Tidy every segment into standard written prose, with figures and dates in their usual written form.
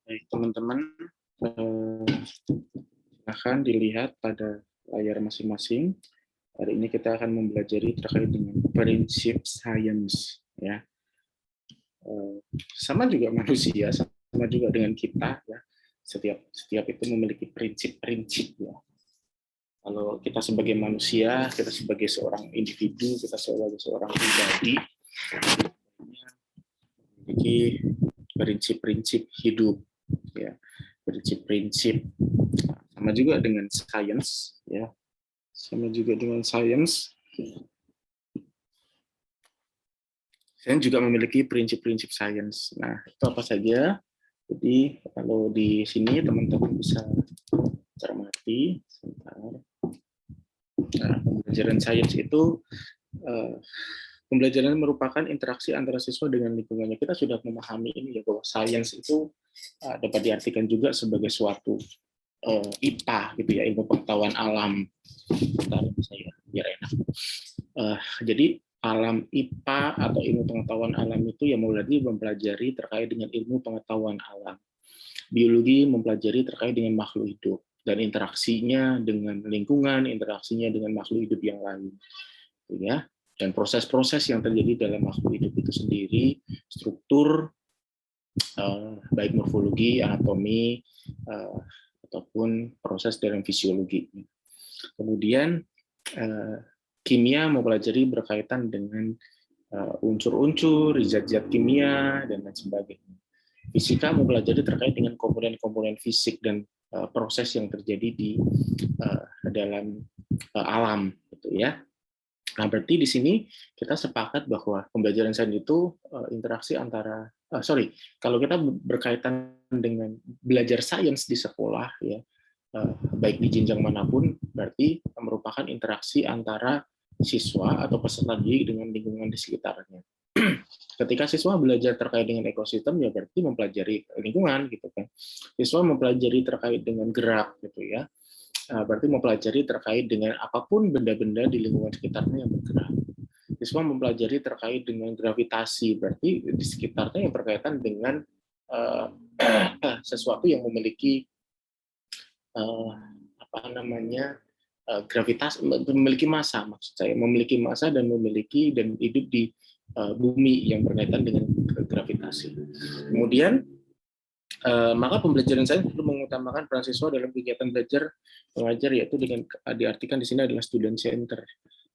Baik, teman-teman, silahkan dilihat pada layar masing-masing. Hari ini kita akan mempelajari terkait dengan prinsip sains, ya. Sama juga manusia, sama juga dengan kita, ya. Setiap itu memiliki prinsip-prinsip, ya. Kalau kita sebagai manusia, kita sebagai seorang individu, kita sebagai seorang pribadi, memiliki prinsip-prinsip hidup, ya, prinsip-prinsip. Sama juga dengan sains, ya, sama juga dengan sains. Sains juga memiliki prinsip-prinsip sains. Nah, itu apa saja? Jadi kalau di sini teman-teman bisa cermati. Nah, pembelajaran sains itu pembelajaran merupakan interaksi antara siswa dengan lingkungannya. Kita sudah memahami ini ya, bahwa sains itu dapat diartikan juga sebagai suatu IPA gitu ya, ilmu pengetahuan alam. Bentar, saya biar enak. Jadi alam IPA atau ilmu pengetahuan alam itu yang mempelajari terkait dengan ilmu pengetahuan alam. Biologi mempelajari terkait dengan makhluk hidup dan interaksinya dengan lingkungan, interaksinya dengan makhluk hidup yang lain, ya. Dan proses-proses yang terjadi dalam makhluk hidup itu sendiri, struktur, baik morfologi, anatomi, ataupun proses dalam fisiologi. Kemudian kimia mempelajari berkaitan dengan unsur-unsur, zat-zat kimia, dan lain sebagainya. Fisika mempelajari terkait dengan komponen-komponen fisik dan proses yang terjadi di dalam alam, gitu ya. Nah, berarti di sini kita sepakat bahwa pembelajaran sains itu interaksi antara, kalau kita berkaitan dengan belajar sains di sekolah, ya, baik di jenjang manapun, berarti merupakan interaksi antara siswa atau peserta didik dengan lingkungan di sekitarnya. Ketika siswa belajar terkait dengan ekosistem, ya berarti mempelajari lingkungan, gitu kan. Siswa mempelajari terkait dengan gerak, gitu ya. Berarti mempelajari terkait dengan apapun benda-benda di lingkungan sekitarnya yang bergerak. Siswa mempelajari terkait dengan gravitasi, berarti di sekitarnya yang berkaitan dengan sesuatu yang memiliki gravitas, memiliki massa, maksud saya memiliki massa dan hidup di bumi yang berkaitan dengan gravitasi. Kemudian maka pembelajaran sains perlu mengutamakan peran siswa dalam kegiatan belajar mengajar, yaitu dengan diartikan di sini adalah student center.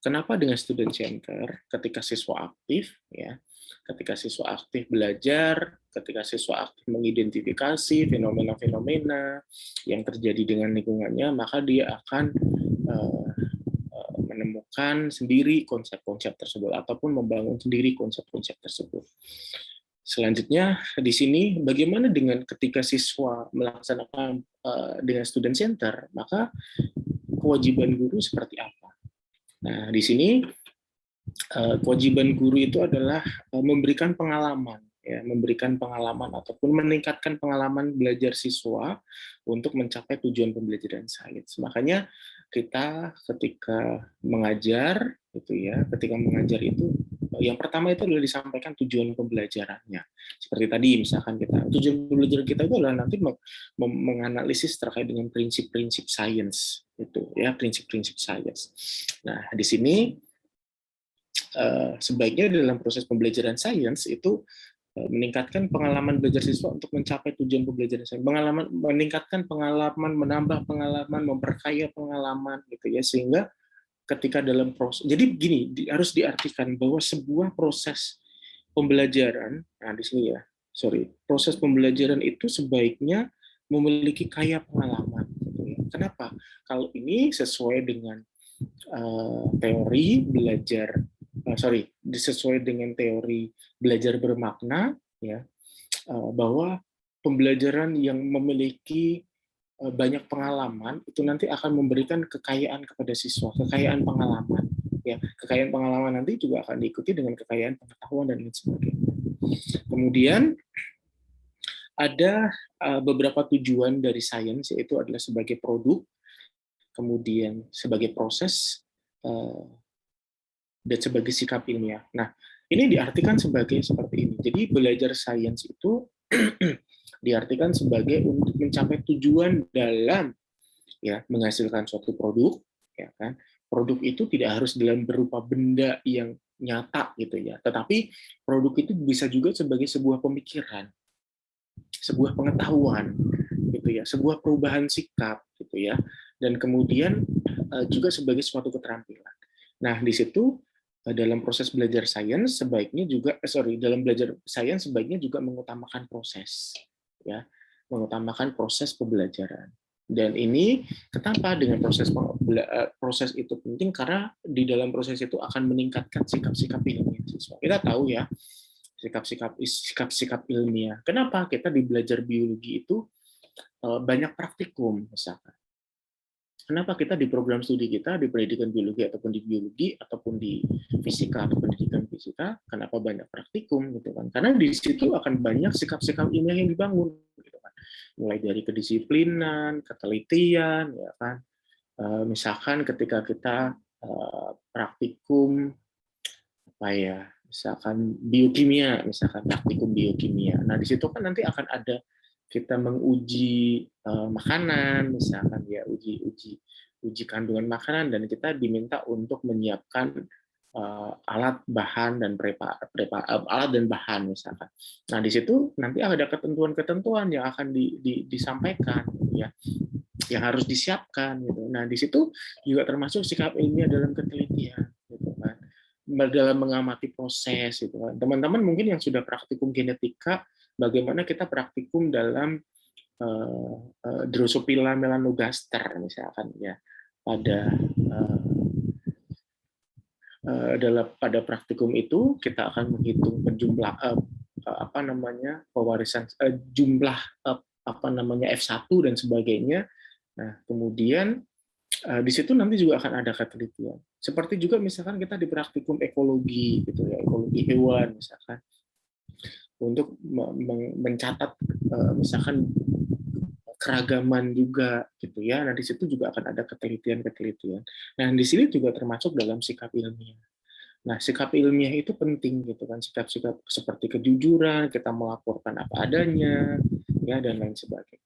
Kenapa dengan student center? Ketika siswa aktif, ya, ketika siswa aktif belajar, ketika siswa aktif mengidentifikasi fenomena-fenomena yang terjadi dengan lingkungannya, maka dia akan menemukan sendiri konsep-konsep tersebut ataupun membangun sendiri konsep-konsep tersebut. Selanjutnya di sini bagaimana dengan ketika siswa melaksanakan dengan student center, maka kewajiban guru seperti apa? Nah, di sini kewajiban guru itu adalah memberikan pengalaman, ya, memberikan pengalaman ataupun meningkatkan pengalaman belajar siswa untuk mencapai tujuan pembelajaran sains. Makanya kita ketika mengajar, ketika mengajar itu yang pertama itu adalah disampaikan tujuan pembelajarannya. Seperti tadi misalkan tujuan pembelajaran kita itu adalah nanti menganalisis terkait dengan prinsip-prinsip sains, prinsip-prinsip sains. Nah, di sini sebaiknya dalam proses pembelajaran sains itu meningkatkan pengalaman belajar siswa untuk mencapai tujuan pembelajaran sains, meningkatkan pengalaman, menambah pengalaman, memperkaya pengalaman, gitu ya, sehingga ketika dalam proses, jadi gini, harus diartikan bahwa sebuah proses pembelajaran, nah di sini ya, proses pembelajaran itu sebaiknya memiliki kaya pengalaman. Gitu ya. Kenapa? Kalau ini sesuai dengan teori belajar, sesuai dengan teori belajar bermakna, ya, bahwa pembelajaran yang memiliki banyak pengalaman itu nanti akan memberikan kekayaan kepada siswa, kekayaan pengalaman, ya, kekayaan pengalaman nanti juga akan diikuti dengan kekayaan pengetahuan dan lain sebagainya. Kemudian ada beberapa tujuan dari sains, yaitu adalah sebagai produk, kemudian sebagai proses, dan sebagai sikap ilmiah. Nah, ini diartikan sebagai seperti ini. Jadi belajar sains itu diartikan sebagai untuk mencapai tujuan dalam ya menghasilkan suatu produk, ya kan. Produk itu tidak harus dalam berupa benda yang nyata gitu ya, tetapi produk itu bisa juga sebagai sebuah pemikiran, sebuah pengetahuan gitu ya, sebuah perubahan sikap gitu ya, dan kemudian juga sebagai suatu keterampilan. Nah, di situ dalam proses belajar sains sebaiknya juga dalam belajar sains sebaiknya juga mengutamakan proses ya, mengutamakan proses pembelajaran. Dan ini kenapa dengan proses itu penting, karena di dalam proses itu akan meningkatkan sikap-sikap ilmiah siswa. Kita tahu ya, sikap-sikap ilmiah. Kenapa kita di belajar biologi itu banyak praktikum misalkan? Kenapa kita di program studi kita di pendidikan biologi ataupun di biologi ataupun di fisika atau pendidikan fisika, kenapa banyak praktikum gitu kan? Karena di situ akan banyak sikap-sikap ilmiah yang dibangun gitu kan. Mulai dari kedisiplinan, ketelitian ya kan. Misalkan ketika kita praktikum apa ya, misalkan biokimia, misalkan praktikum biokimia. Nah, di situ kan nanti akan ada kita menguji makanan, misalkan ya uji kandungan makanan, dan kita diminta untuk menyiapkan alat bahan dan alat dan bahan misalkan. Nah, di situ nanti ada ketentuan-ketentuan yang akan disampaikan ya, yang harus disiapkan gitu. Nah, di situ juga termasuk sikap ilmiah dalam ketelitian gitu kan, dalam mengamati proses gitu kan. Teman-teman mungkin yang sudah praktikum genetika, bagaimana kita praktikum dalam Drosophila melanogaster misalkan ya, pada praktikum itu kita akan menghitung jumlah pewarisan jumlah F1 dan sebagainya. Nah, kemudian di situ nanti juga akan ada ketelitian. Seperti juga misalkan kita di praktikum ekologi gitu ya, ekologi hewan misalkan, untuk mencatat misalkan keragaman juga gitu ya. Nah, di situ juga akan ada ketelitian. Nah, di sini juga termasuk dalam sikap ilmiah. Nah, sikap ilmiah itu penting gitu kan, sikap-sikap seperti kejujuran, kita melaporkan apa adanya, ya, dan lain sebagainya.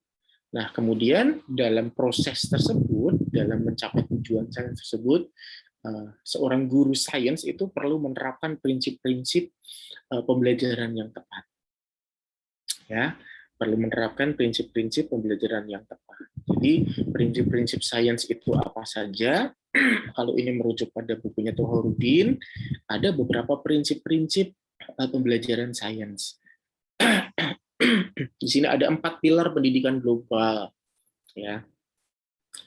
Nah, kemudian dalam proses tersebut, dalam mencapai tujuan sains tersebut, seorang guru sains itu perlu menerapkan prinsip-prinsip pembelajaran yang tepat. Ya, perlu menerapkan prinsip-prinsip pembelajaran yang tepat. Jadi, prinsip-prinsip sains itu apa saja? Kalau ini merujuk pada bukunya Tohorudin, ada beberapa prinsip-prinsip pembelajaran sains. Di sini ada 4 pilar pendidikan global, ya.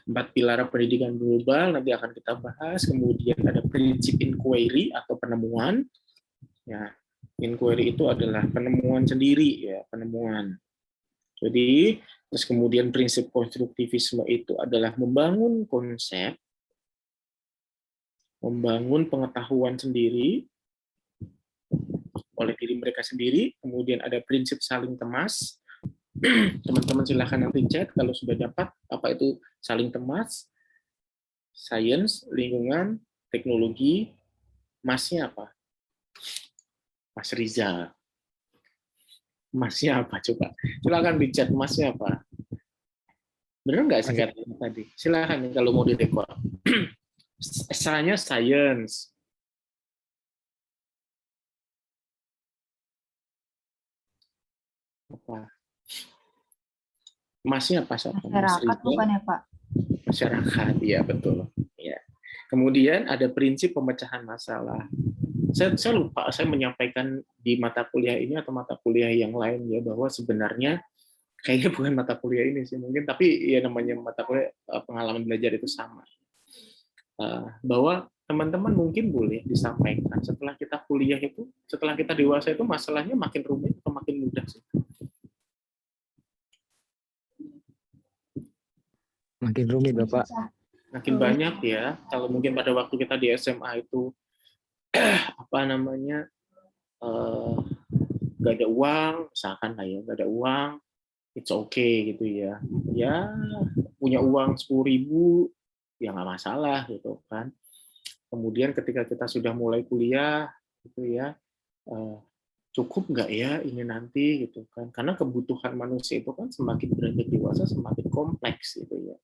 4 pilar pendidikan global nanti akan kita bahas. Kemudian ada prinsip inquiry atau penemuan. Ya, inquiry itu adalah penemuan sendiri, ya, penemuan. Jadi, terus kemudian prinsip konstruktivisme itu adalah membangun konsep, membangun pengetahuan sendiri oleh diri mereka sendiri. Kemudian ada prinsip saling temas. Teman-teman silahkan nanti chat kalau sudah dapat apa itu saling temas. Sains, lingkungan, teknologi, masnya apa? Mas Rizal. Masnya apa coba? Silakan di chat, masnya apa? Benar nggak singkatnya tadi? Silakan kalau mau direkod. S-nya science. Apa? Masnya apa? Masyarakat bukan ya, Pak? Masyarakat, ya betul. Ya. Kemudian ada prinsip pemecahan masalah. Saya lupa, saya menyampaikan di mata kuliah ini atau mata kuliah yang lain ya, bahwa sebenarnya kayaknya bukan mata kuliah ini sih mungkin, tapi ya namanya mata kuliah pengalaman belajar itu sama. Bahwa teman-teman mungkin boleh disampaikan setelah kita kuliah itu, setelah kita dewasa itu masalahnya makin rumit atau makin mudah sih? Makin rumit, Bapak. Makin banyak ya. Kalau mungkin pada waktu kita di SMA itu nggak ada uang, misalkan lah ya, nggak ada uang, it's okay gitu ya. Ya punya uang 10.000 ya nggak masalah gitu kan. Kemudian ketika kita sudah mulai kuliah gitu ya, cukup nggak ya ini nanti gitu kan, karena kebutuhan manusia itu kan semakin beranjak dewasa semakin kompleks gitu ya.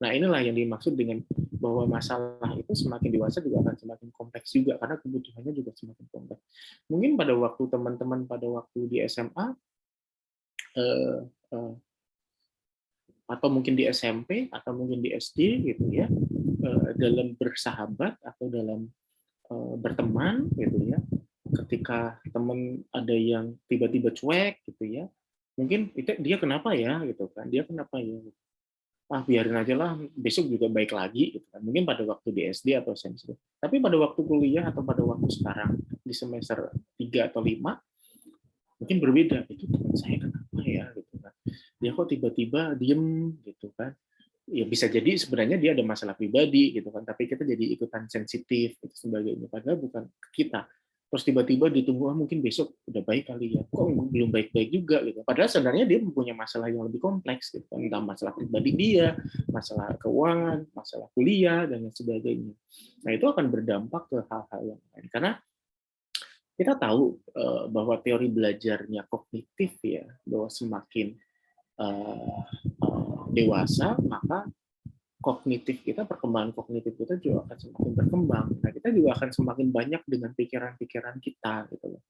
Nah, inilah yang dimaksud dengan bahwa masalah itu semakin dewasa juga akan semakin kompleks juga karena kebutuhannya juga semakin kompleks. Mungkin pada waktu teman-teman pada waktu di SMA eh, eh, atau mungkin di SMP atau mungkin di SD gitu ya, dalam bersahabat atau dalam berteman gitu ya, ketika teman ada yang tiba-tiba cuek gitu ya, mungkin itu dia kenapa ya gitu kan, dia kenapa ya, ah biarin aja lah besok juga baik lagi gitu kan, mungkin pada waktu di SD atau SMP. Tapi pada waktu kuliah atau pada waktu sekarang di semester 3 atau 5 mungkin berbeda, itu teman saya kenapa ya gitu kan, dia kok tiba-tiba diem gitu kan. Ya bisa jadi sebenarnya dia ada masalah pribadi gitu kan, tapi kita jadi ikutan sensitif gitu sebagainya, padahal bukan ke kita. Terus tiba-tiba ditunggu, ah, mungkin besok udah baik kali ya, kok belum baik-baik juga gitu, padahal sebenarnya dia mempunyai masalah yang lebih kompleks gitu kan, entah masalah pribadi dia, masalah keuangan, masalah kuliah dan lain sebagainya. Nah itu akan berdampak ke hal-hal yang lain, karena kita tahu bahwa teori belajarnya kognitif ya, bahwa semakin dewasa maka kognitif kita, perkembangan kognitif kita juga akan semakin berkembang. Nah, kita juga akan semakin banyak dengan pikiran-pikiran kita, gitu loh.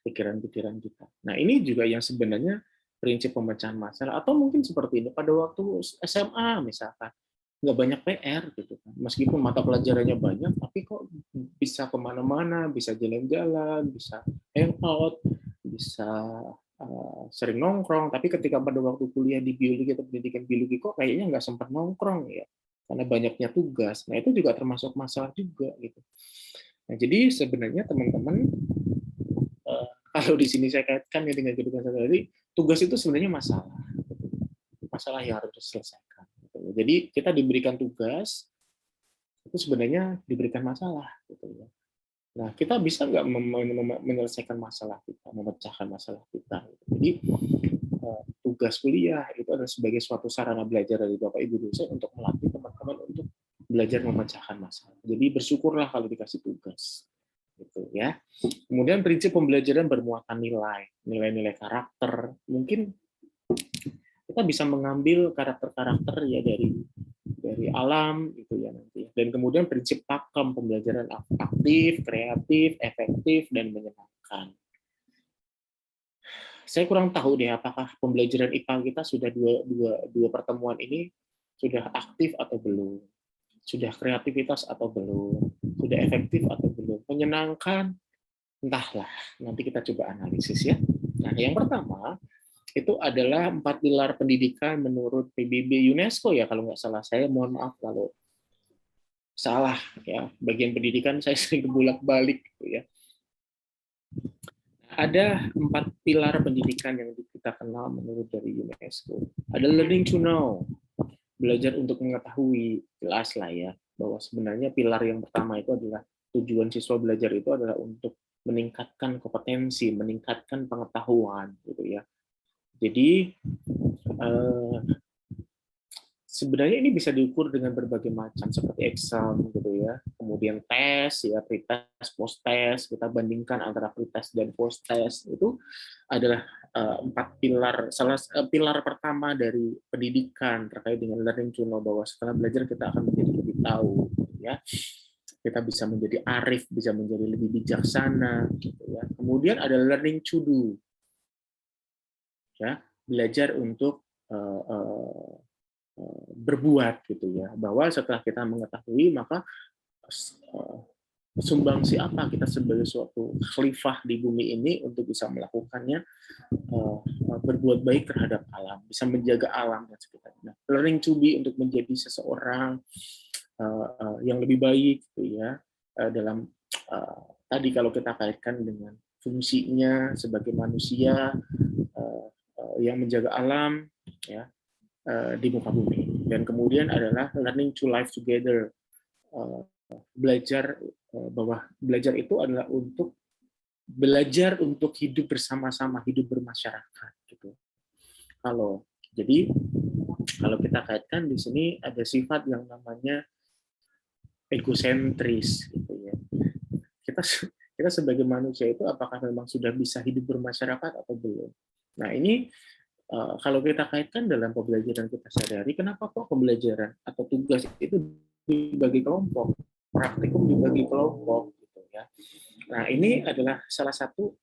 Pikiran-pikiran kita. Nah, ini juga yang sebenarnya prinsip pemecahan masalah. Atau mungkin seperti ini, pada waktu SMA misalkan, nggak banyak PR, gitu kan. Meskipun mata pelajarannya banyak, tapi kok bisa kemana-mana, bisa jalan-jalan, bisa hangout, bisa sering nongkrong. Tapi ketika pada waktu kuliah di biologi atau pendidikan biologi, kok kayaknya nggak sempat nongkrong ya, karena banyaknya tugas. Nah, itu juga termasuk masalah juga gitu. Nah, jadi sebenarnya teman-teman, kalau di sini saya kaitkan ya dengan kehidupan sehari-hari, tugas itu sebenarnya masalah. Masalah yang harus diselesaikan. Jadi kita diberikan tugas, itu sebenarnya diberikan masalah. Gitu ya. Nah, kita bisa nggak menyelesaikan masalah kita, memecahkan masalah kita. Jadi tugas kuliah itu adalah sebagai suatu sarana belajar dari Bapak Ibu dosen untuk melatih teman-teman untuk belajar memecahkan masalah. Jadi bersyukurlah kalau dikasih tugas, gitu ya. Kemudian prinsip pembelajaran bermuatan nilai, nilai-nilai karakter. Mungkin kita bisa mengambil karakter-karakter ya dari alam itu ya nanti. Dan kemudian prinsip pakem, pembelajaran aktif, kreatif, efektif, dan menyenangkan. Saya kurang tahu deh apakah pembelajaran IPA kita sudah dua pertemuan ini sudah aktif atau belum, sudah kreativitas atau belum, sudah efektif atau belum, menyenangkan, entahlah, nanti kita coba analisis ya. Nah, yang pertama itu adalah 4 pilar pendidikan menurut PBB UNESCO ya, kalau nggak salah. Saya mohon maaf kalau salah ya, bagian pendidikan saya sering bolak-balik gitu ya. Ada 4 pilar pendidikan yang kita kenal menurut dari UNESCO. Ada learning to know, belajar untuk mengetahui, jelas lah ya, bahwa sebenarnya pilar yang pertama itu adalah tujuan siswa belajar itu adalah untuk meningkatkan kompetensi, meningkatkan pengetahuan, gitu ya. Jadi sebenarnya ini bisa diukur dengan berbagai macam seperti exam gitu ya, kemudian tes ya, pretest, post test, kita bandingkan antara pretest dan post test. Itu adalah 4 pilar. Pilar pertama dari pendidikan terkait dengan learning to know, bahwa setelah belajar kita akan menjadi lebih tahu gitu ya, kita bisa menjadi arif, bisa menjadi lebih bijaksana gitu ya. Kemudian ada learning to do ya, belajar untuk berbuat gitu ya, bahwa setelah kita mengetahui maka sumbangsi apa kita sebagai suatu khalifah di bumi ini untuk bisa melakukannya, berbuat baik terhadap alam, bisa menjaga alam dan sekitarnya. Learning to be, untuk menjadi seseorang yang lebih baik gitu ya, dalam tadi kalau kita kaitkan dengan fungsinya sebagai manusia yang menjaga alam ya, di muka bumi. Dan kemudian adalah learning to live together, belajar bahwa belajar itu adalah untuk belajar untuk hidup bersama-sama, hidup bermasyarakat gitu. Jadi kalau kita kaitkan di sini ada sifat yang namanya egosentris gitu ya. kita sebagai manusia itu apakah memang sudah bisa hidup bermasyarakat atau belum. Nah ini kalau kita kaitkan dalam pembelajaran kita sehari-hari, kenapa kok pembelajaran atau tugas itu dibagi kelompok, praktikum dibagi kelompok, gitu ya. Nah ini adalah salah satu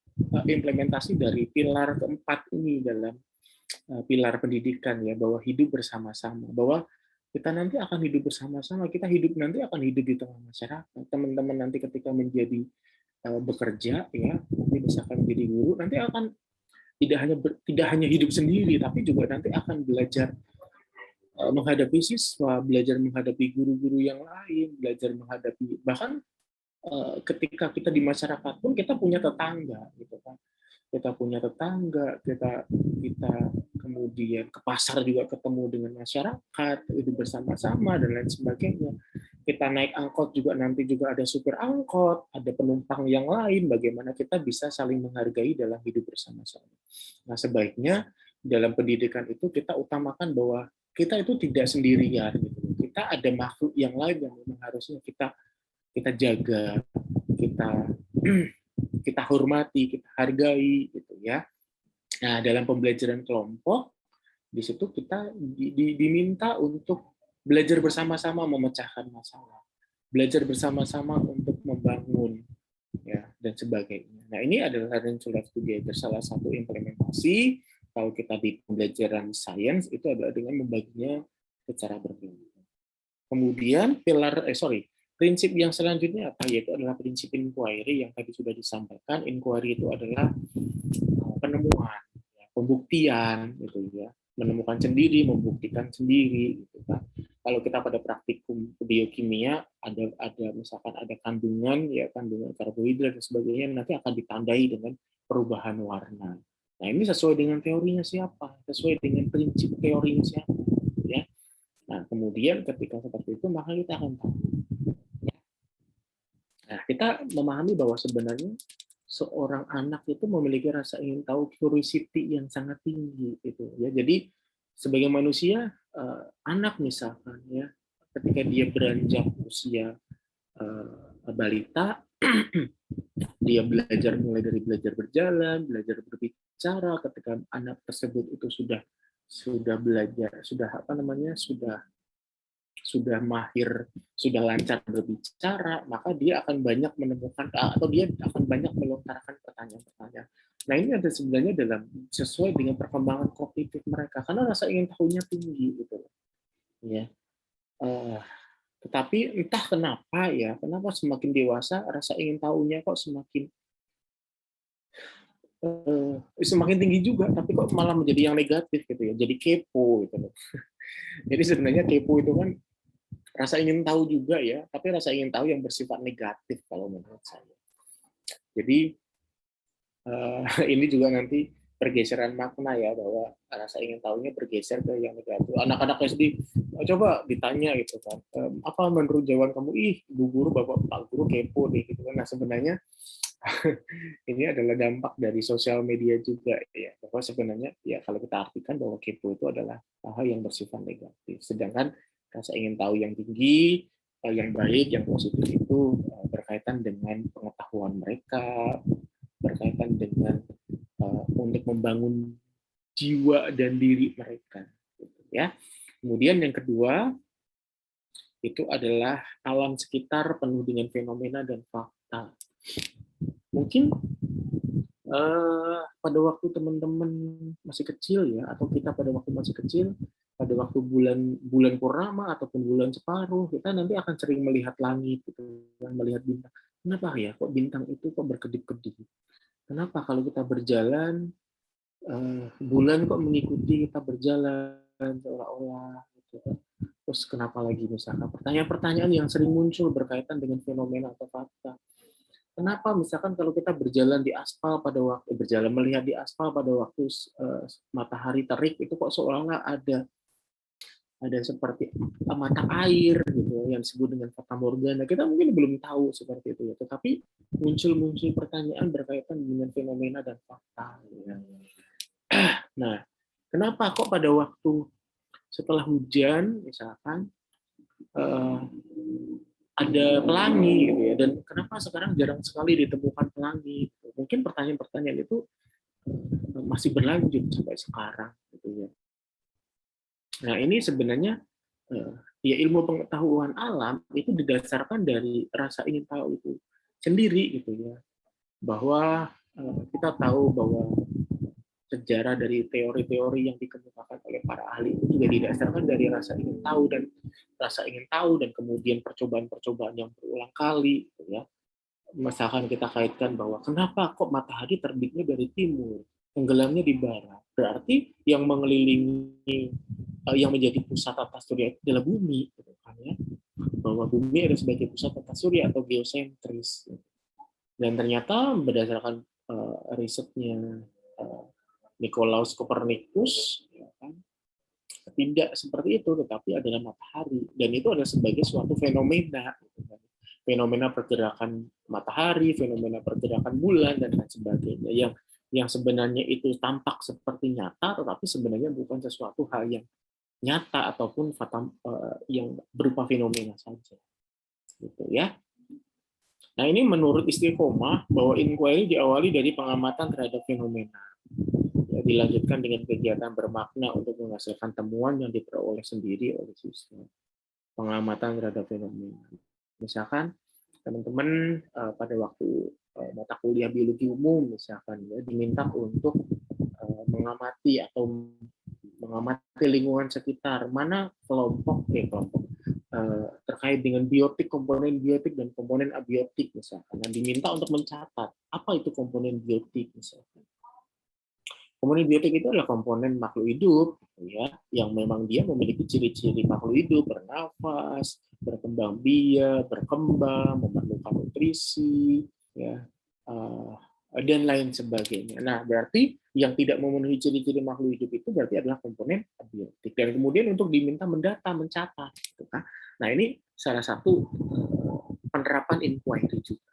implementasi dari pilar keempat ini dalam pilar pendidikan ya, bahwa hidup bersama-sama, bahwa kita nanti akan hidup bersama-sama, kita hidup nanti akan hidup di tengah masyarakat. Teman-teman nanti ketika menjadi bekerja ya, nanti misalkan menjadi guru, nanti akan tidak hanya hidup sendiri, tapi juga nanti akan belajar menghadapi siswa, belajar menghadapi guru-guru yang lain, belajar menghadapi bahkan ketika kita di masyarakat pun kita punya tetangga, gitu kan. Kita punya tetangga, kita kemudian ke pasar juga ketemu dengan masyarakat, itu bersama-sama dan lain sebagainya. Kita naik angkot juga nanti juga ada supir angkot, ada penumpang yang lain, bagaimana kita bisa saling menghargai dalam hidup bersama-sama. Nah, sebaiknya dalam pendidikan itu kita utamakan bahwa kita itu tidak sendirian, gitu. Kita ada makhluk yang lain yang memang harusnya kita jaga, kita hormati, kita hargai, gitu ya. Nah, dalam pembelajaran kelompok, di situ kita diminta untuk belajar bersama-sama memecahkan masalah, belajar bersama-sama untuk membangun, ya, dan sebagainya. Nah, ini adalah learning to live together, salah satu implementasi kalau kita di pembelajaran sains itu adalah dengan membaginya secara berbeda. Kemudian prinsip yang selanjutnya apa? Yaitu adalah prinsip inquiry yang tadi sudah disampaikan. Inquiry itu adalah penemuan, pembuktian, gitu ya, menemukan sendiri, membuktikan sendiri, gitu kan. Kalau kita pada praktikum biokimia ada misalkan ada kandungan karbohidrat dan sebagainya, nanti akan ditandai dengan perubahan warna. Nah ini sesuai dengan teorinya siapa, sesuai dengan prinsip teorinya siapa, ya. Nah kemudian ketika seperti itu maka kita akan tahu. Nah kita memahami bahwa sebenarnya seorang anak itu memiliki rasa ingin tahu, curiosity yang sangat tinggi itu ya. Jadi sebagai manusia anak misalkan ya, ketika dia beranjak usia balita dia belajar mulai dari belajar berjalan, belajar berbicara. Ketika anak tersebut itu sudah belajar, sudah mahir, sudah lancar berbicara, maka dia akan banyak menemukan atau dia akan banyak melontarkan pertanyaan-pertanyaan. Nah ini ada sebenarnya sesuai dengan perkembangan kognitif mereka karena rasa ingin tahunya tinggi gitu, ya. Tetapi entah kenapa semakin dewasa rasa ingin tahunya kok semakin tinggi juga, tapi kok malah menjadi yang negatif gitu ya, jadi kepo gitu loh. Jadi sebenarnya kepo itu kan rasa ingin tahu juga ya, tapi rasa ingin tahu yang bersifat negatif kalau menurut saya. Jadi ini juga nanti pergeseran makna ya, bahwa rasa ingin tahunya bergeser ke yang negatif. Anak-anak SD coba ditanya gitu kan, apa menurut jawaban kamu? Ih, Bu Guru, Bapak Pak Guru kepo deh gitu kan. Nah sebenarnya ini adalah dampak dari sosial media juga ya, bahwa sebenarnya ya kalau kita artikan bahwa kepo itu adalah hal yang bersifat negatif, sedangkan rasa ingin tahu yang tinggi, yang baik, yang positif itu berkaitan dengan pengetahuan mereka, berkaitan dengan untuk membangun jiwa dan diri mereka, gitu ya. Kemudian yang kedua itu adalah alam sekitar penuh dengan fenomena dan fakta. Mungkin pada waktu teman-teman masih kecil ya, atau kita pada waktu masih kecil, pada waktu bulan purnama ataupun bulan separuh, kita nanti akan sering melihat langit, gitu, melihat bintang. Kenapa ya kok bintang itu kok berkedip-kedip? Kenapa kalau kita berjalan bulan kok mengikuti kita berjalan seolah-olah, gitu kan? Terus kenapa lagi misalkan pertanyaan-pertanyaan yang sering muncul berkaitan dengan fenomena atau fakta. Kenapa misalkan kalau kita berjalan di aspal melihat di aspal pada waktu matahari terik itu kok seolah-olah ada seperti mata air gitu yang disebut dengan fata morgana. Kita mungkin belum tahu seperti itu ya, tetapi muncul pertanyaan berkaitan dengan fenomena dan fakta. Ya. Nah, kenapa kok pada waktu setelah hujan misalkan ada pelangi gitu ya, dan kenapa sekarang jarang sekali ditemukan pelangi gitu. Mungkin pertanyaan-pertanyaan itu masih berlanjut sampai sekarang gitu ya. Nah, ini sebenarnya ya ilmu pengetahuan alam itu didasarkan dari rasa ingin tahu itu sendiri gitu ya. Bahwa kita tahu bahwa sejarah dari teori-teori yang dikemukakan oleh para ahli itu juga didasarkan dari rasa ingin tahu dan kemudian percobaan-percobaan yang berulang kali gitu ya. Misalkan kita kaitkan bahwa kenapa kok matahari terbitnya dari timur, tenggelamnya di barat. Berarti yang mengelilingi yang menjadi pusat tata surya itu adalah bumi gitu kan ya. Bahwa bumi ada sebagai pusat tata surya atau geosentris. Dan ternyata berdasarkan risetnya Nicolaus Copernicus, ya kan, tidak seperti itu, tetapi adalah matahari. Dan itu adalah sebagai suatu fenomena. Fenomena pergerakan matahari, fenomena pergerakan bulan, dan lain sebagainya. Yang sebenarnya itu tampak seperti nyata, tetapi sebenarnya bukan sesuatu hal yang nyata ataupun yang berupa fenomena saja. Gitu ya. Nah, ini menurut Istiqomah bahwa inquiry diawali dari pengamatan terhadap fenomena. Dilanjutkan dengan kegiatan bermakna untuk menghasilkan temuan yang diperoleh sendiri oleh siswa. Pengamatan terhadap fenomena. Misalkan teman-teman pada waktu mata kuliah biologi umum misalkan ya diminta untuk mengamati lingkungan sekitar, mana kelompok terkait dengan biotik, komponen biotik dan komponen abiotik misalkan. Nah, diminta untuk mencatat apa itu komponen biotik misalkan. Komponen biotik itu adalah komponen makhluk hidup, ya, yang memang dia memiliki ciri-ciri makhluk hidup, bernafas, berkembang biak, berkembang, memerlukan nutrisi, ya, dan lain sebagainya. Nah, berarti yang tidak memenuhi ciri-ciri makhluk hidup itu berarti adalah komponen abiotik. Dan kemudian untuk diminta mendata, mencatat. Gitu kan. Nah, ini salah satu penerapan inquiry juga.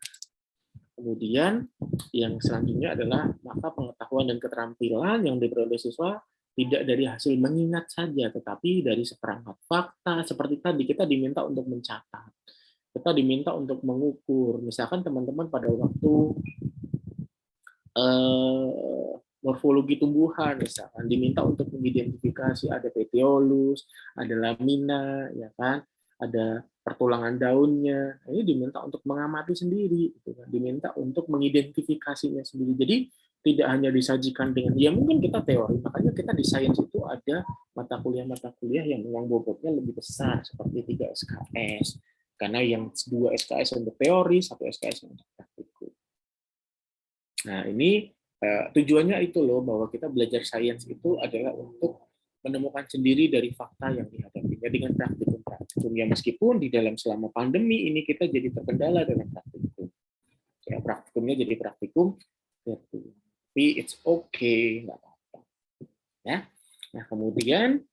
Kemudian yang selanjutnya adalah maka pengetahuan dan keterampilan yang diperoleh siswa tidak dari hasil mengingat saja, tetapi dari seperangkat fakta. Seperti tadi kita diminta untuk mencatat, kita diminta untuk mengukur. Misalkan teman-teman pada waktu morfologi tumbuhan, misalkan diminta untuk mengidentifikasi ada petiolus, ada lamina, ya kan, ada pertulangan daunnya. Ini diminta untuk mengamati sendiri, gitu kan. Diminta untuk mengidentifikasinya sendiri. Jadi tidak hanya disajikan dengan, ya mungkin kita teori, makanya kita di sains itu ada mata kuliah yang memang bobotnya lebih besar, seperti 3 SKS. Karena yang 2 SKS untuk teori, 1 SKS untuk praktikum. Nah, ini tujuannya itu loh, bahwa kita belajar sains itu adalah untuk menemukan sendiri dari fakta yang dihadapinya dengan praktikum-praktikum. Ya meskipun di dalam selama pandemi ini kita jadi terkendala dengan praktikum. Ya, praktikumnya jadi praktikum virtual. Tapi it's okay, nggak apa-apa. Ya. Nah, kemudian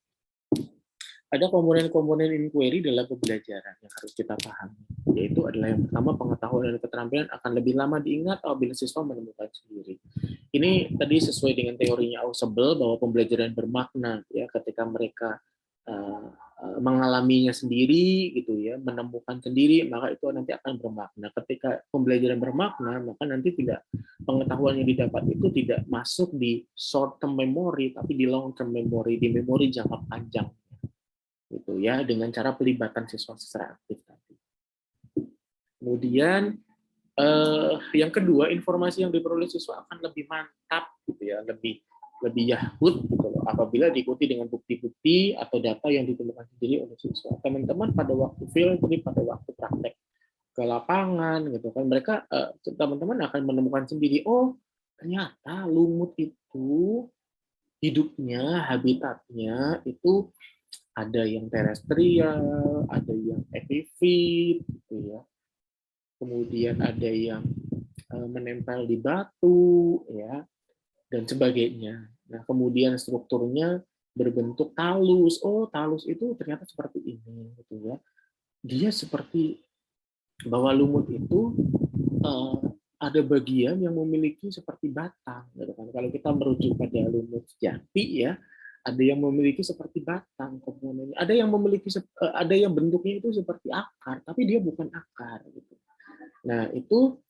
ada komponen-komponen inquiry dalam pembelajaran yang harus kita pahami, yaitu adalah yang pertama, pengetahuan dan keterampilan akan lebih lama diingat apabila siswa menemukan sendiri. Ini tadi sesuai dengan teorinya Ausubel bahwa pembelajaran bermakna ya ketika mereka mengalaminya sendiri gitu ya, menemukan sendiri, maka itu nanti akan bermakna. Ketika pembelajaran bermakna, maka nanti tidak pengetahuan yang didapat itu tidak masuk di short term memory, tapi di long term memory, di memori jangka panjang. Gitu ya, dengan cara pelibatan siswa secara aktif tadi. Kemudian yang kedua, informasi yang diperoleh siswa akan lebih mantap gitu ya, lebih yahut gitu loh, apabila diikuti dengan bukti-bukti atau data yang ditemukan sendiri oleh siswa. Teman-teman pada waktu field trip, pada waktu praktek ke lapangan gitu kan, mereka teman-teman akan menemukan sendiri, oh ternyata lumut itu hidupnya, habitatnya itu ada yang terestrial, ada yang epifit, gitu ya. Kemudian ada yang menempel di batu, ya, dan sebagainya. Nah, kemudian strukturnya berbentuk talus. Oh, talus itu ternyata seperti ini, gitu ya. Dia seperti bahwa lumut itu ada bagian yang memiliki seperti batang, gitu kan. Kalau kita merujuk pada lumut sejati, ya, ada yang memiliki seperti batang komponennya, ada yang memiliki ada yang bentuknya itu seperti akar, tapi dia bukan akar gitu. Nah, itu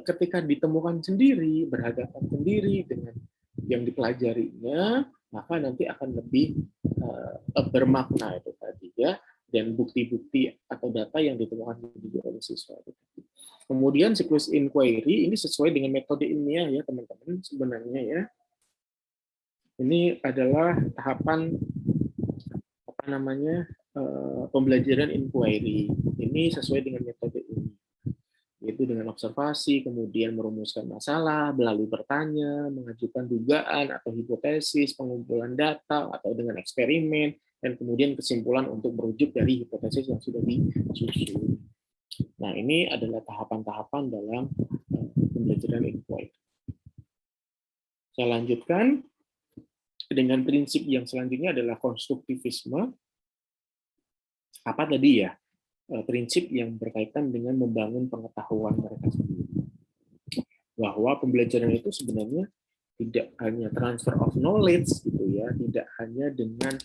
ketika ditemukan sendiri, berhadapan sendiri dengan yang dipelajarinya, maka nanti akan lebih bermakna itu tadi ya, dan bukti-bukti atau data yang ditemukan oleh siswa. Kemudian siklus inquiry ini sesuai dengan metode ilmiah ya teman-teman sebenarnya ya. Ini adalah tahapan apa namanya pembelajaran inquiry. Ini sesuai dengan metode ilmiah, yaitu dengan observasi, kemudian merumuskan masalah, melalui bertanya, mengajukan dugaan atau hipotesis, pengumpulan data atau dengan eksperimen, dan kemudian kesimpulan untuk merujuk dari hipotesis yang sudah disusun. Nah, ini adalah tahapan-tahapan dalam pembelajaran inquiry. Saya lanjutkan dengan prinsip yang selanjutnya adalah konstruktivisme. Apa tadi ya? Prinsip yang berkaitan dengan membangun pengetahuan mereka sendiri. Bahwa pembelajaran itu sebenarnya tidak hanya transfer of knowledge gitu ya, tidak hanya dengan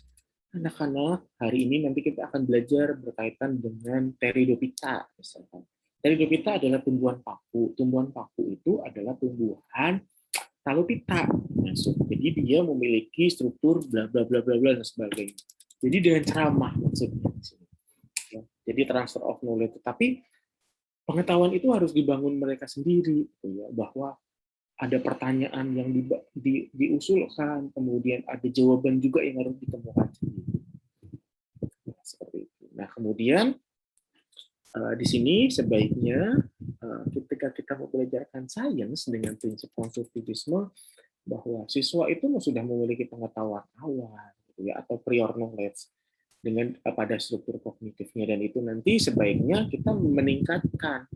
anak-anak. Hari ini nanti kita akan belajar berkaitan dengan Pteridophyta misalkan. Pteridophyta adalah tumbuhan paku. Tumbuhan paku itu adalah tumbuhan Talupita masuk. Jadi dia memiliki struktur bla bla bla bla bla dan sebagainya. Jadi dengan ceramah maksudnya. Jadi transfer of knowledge. Tapi pengetahuan itu harus dibangun mereka sendiri, gitu ya, bahwa ada pertanyaan yang diusulkan, kemudian ada jawaban juga yang harus ditemukan sendiri. Seperti itu. Nah, kemudian di sini sebaiknya ketika kita mempelajarkan sains dengan prinsip konstruktivisme, bahwa siswa itu sudah memiliki pengetahuan awal, gitu ya, atau prior knowledge dengan pada struktur kognitifnya, dan itu nanti sebaiknya kita meningkatkan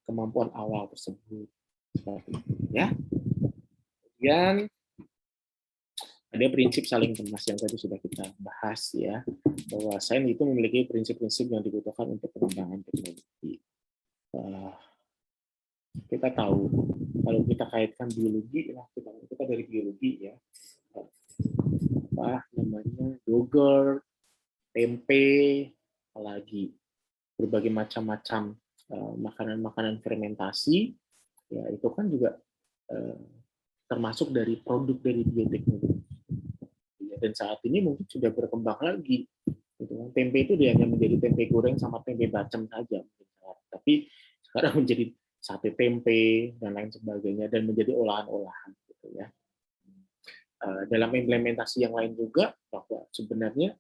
kemampuan awal tersebut. Seperti itu, ya. Kemudian ada prinsip saling kemas yang tadi sudah kita bahas ya, bahwa sains itu memiliki prinsip-prinsip yang dibutuhkan untuk pengembangan teknologi. Kita tahu kalau kita kaitkan biologi, kita dari biologi ya, apa namanya, yogurt, tempe, apalagi berbagai macam-macam makanan-makanan fermentasi, ya itu kan juga termasuk dari produk dari bioteknologi. Dan saat ini mungkin sudah berkembang lagi. Tempe itu dia hanya menjadi tempe goreng sama tempe bacem saja, tapi sekarang menjadi sate tempe dan lain sebagainya, dan menjadi olahan-olahan. Gitu ya. Dalam implementasi yang lain juga, bahwa sebenarnya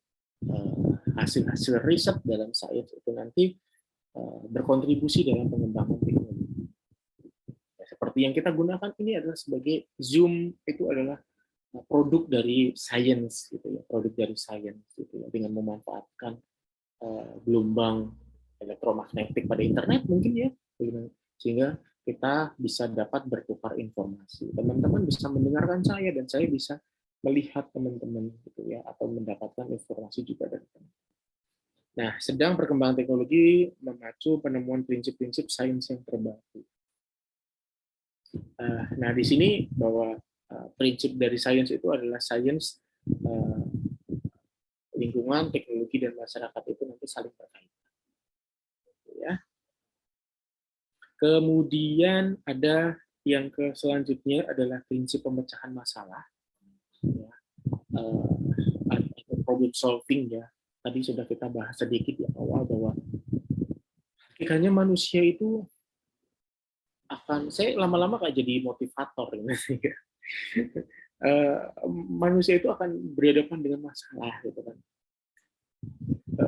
hasil-hasil riset dalam sains itu nanti berkontribusi dalam pengembangan teknologi. Seperti yang kita gunakan ini adalah sebagai Zoom, itu adalah produk dari sains gitu ya, produk dari sains gitu ya, dengan memanfaatkan gelombang elektromagnetik pada internet mungkin ya, sehingga kita bisa dapat bertukar informasi. Teman-teman bisa mendengarkan saya dan saya bisa melihat teman-teman gitu ya, atau mendapatkan informasi juga dari teman-teman. Nah, sedang perkembangan teknologi memacu penemuan prinsip-prinsip sains yang terbaru. Nah, di sini bahwa prinsip dari sains itu adalah sains lingkungan, teknologi, dan masyarakat itu nanti saling berkaitan. Ya. Kemudian ada yang selanjutnya adalah prinsip pemecahan masalah. Ya. Problem solving ya. Tadi sudah kita bahas sedikit di awal bahwa hakikatnya manusia itu saya lama-lama kayak jadi motivator ini. Manusia itu akan berhadapan dengan masalah gitu kan.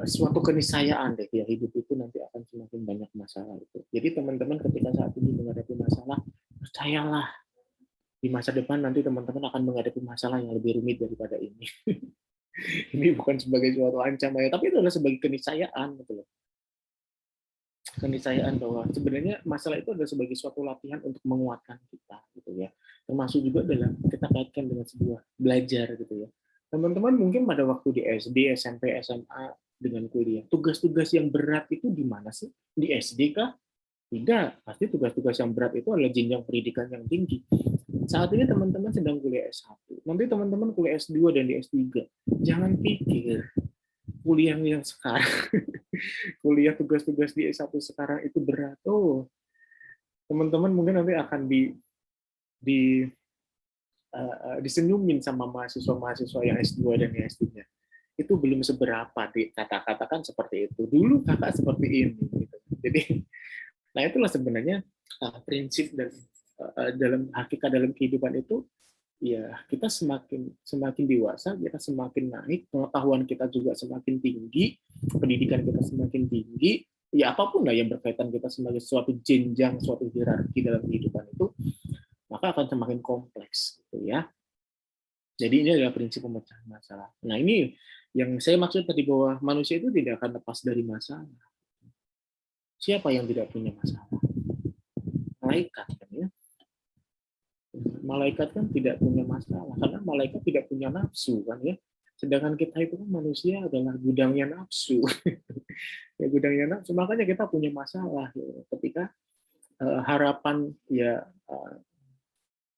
Suatu keniscayaan deh ya, hidup itu nanti akan semakin banyak masalah itu. Jadi teman-teman ketika saat ini menghadapi masalah, percayalah di masa depan nanti teman-teman akan menghadapi masalah yang lebih rumit daripada ini. Ini bukan sebagai suatu ancaman, tapi itu adalah sebagai keniscayaan gitu loh. Keniscayaan bahwa sebenarnya masalah itu adalah sebagai suatu latihan untuk menguatkan kita gitu ya. Termasuk juga dalam kita kaitkan dengan sebuah belajar gitu ya. Teman-teman mungkin pada waktu di SD, SMP, SMA dengan kuliah, tugas-tugas yang berat itu di mana sih? Di SD kah? Tidak, pasti tugas-tugas yang berat itu adalah jenjang pendidikan yang tinggi. Saat ini teman-teman sedang kuliah S1. Nanti teman-teman kuliah S2 dan di S3. Jangan pikir kuliah yang sekarang, kuliah tugas-tugas di S1 sekarang itu berat. Oh, teman-teman mungkin nanti akan di disenyumin sama mahasiswa-mahasiswa yang S2 dan yang S3. Itu belum seberapa, kata-katakan seperti itu. Dulu kakak seperti ini. Gitu. Jadi, nah itulah sebenarnya prinsip dan dalam hakikat dalam kehidupan itu, ya kita semakin semakin dewasa, kita semakin naik, pengetahuan kita juga semakin tinggi, pendidikan kita semakin tinggi, ya apapun lah yang berkaitan kita sebagai suatu jenjang, suatu hierarki dalam kehidupan itu, maka akan semakin kompleks, gitu ya. Jadi ini adalah prinsip pemecahan masalah. Nah ini yang saya maksud tadi bahwa manusia itu tidak akan lepas dari masalah. Siapa yang tidak punya masalah? Malaikat kan ya. Malaikat kan tidak punya masalah karena malaikat tidak punya nafsu kan ya. Sedangkan kita itu kan manusia adalah gudangnya nafsu. Ya gudangnya nafsu. Makanya kita punya masalah ya. Ketika harapan ya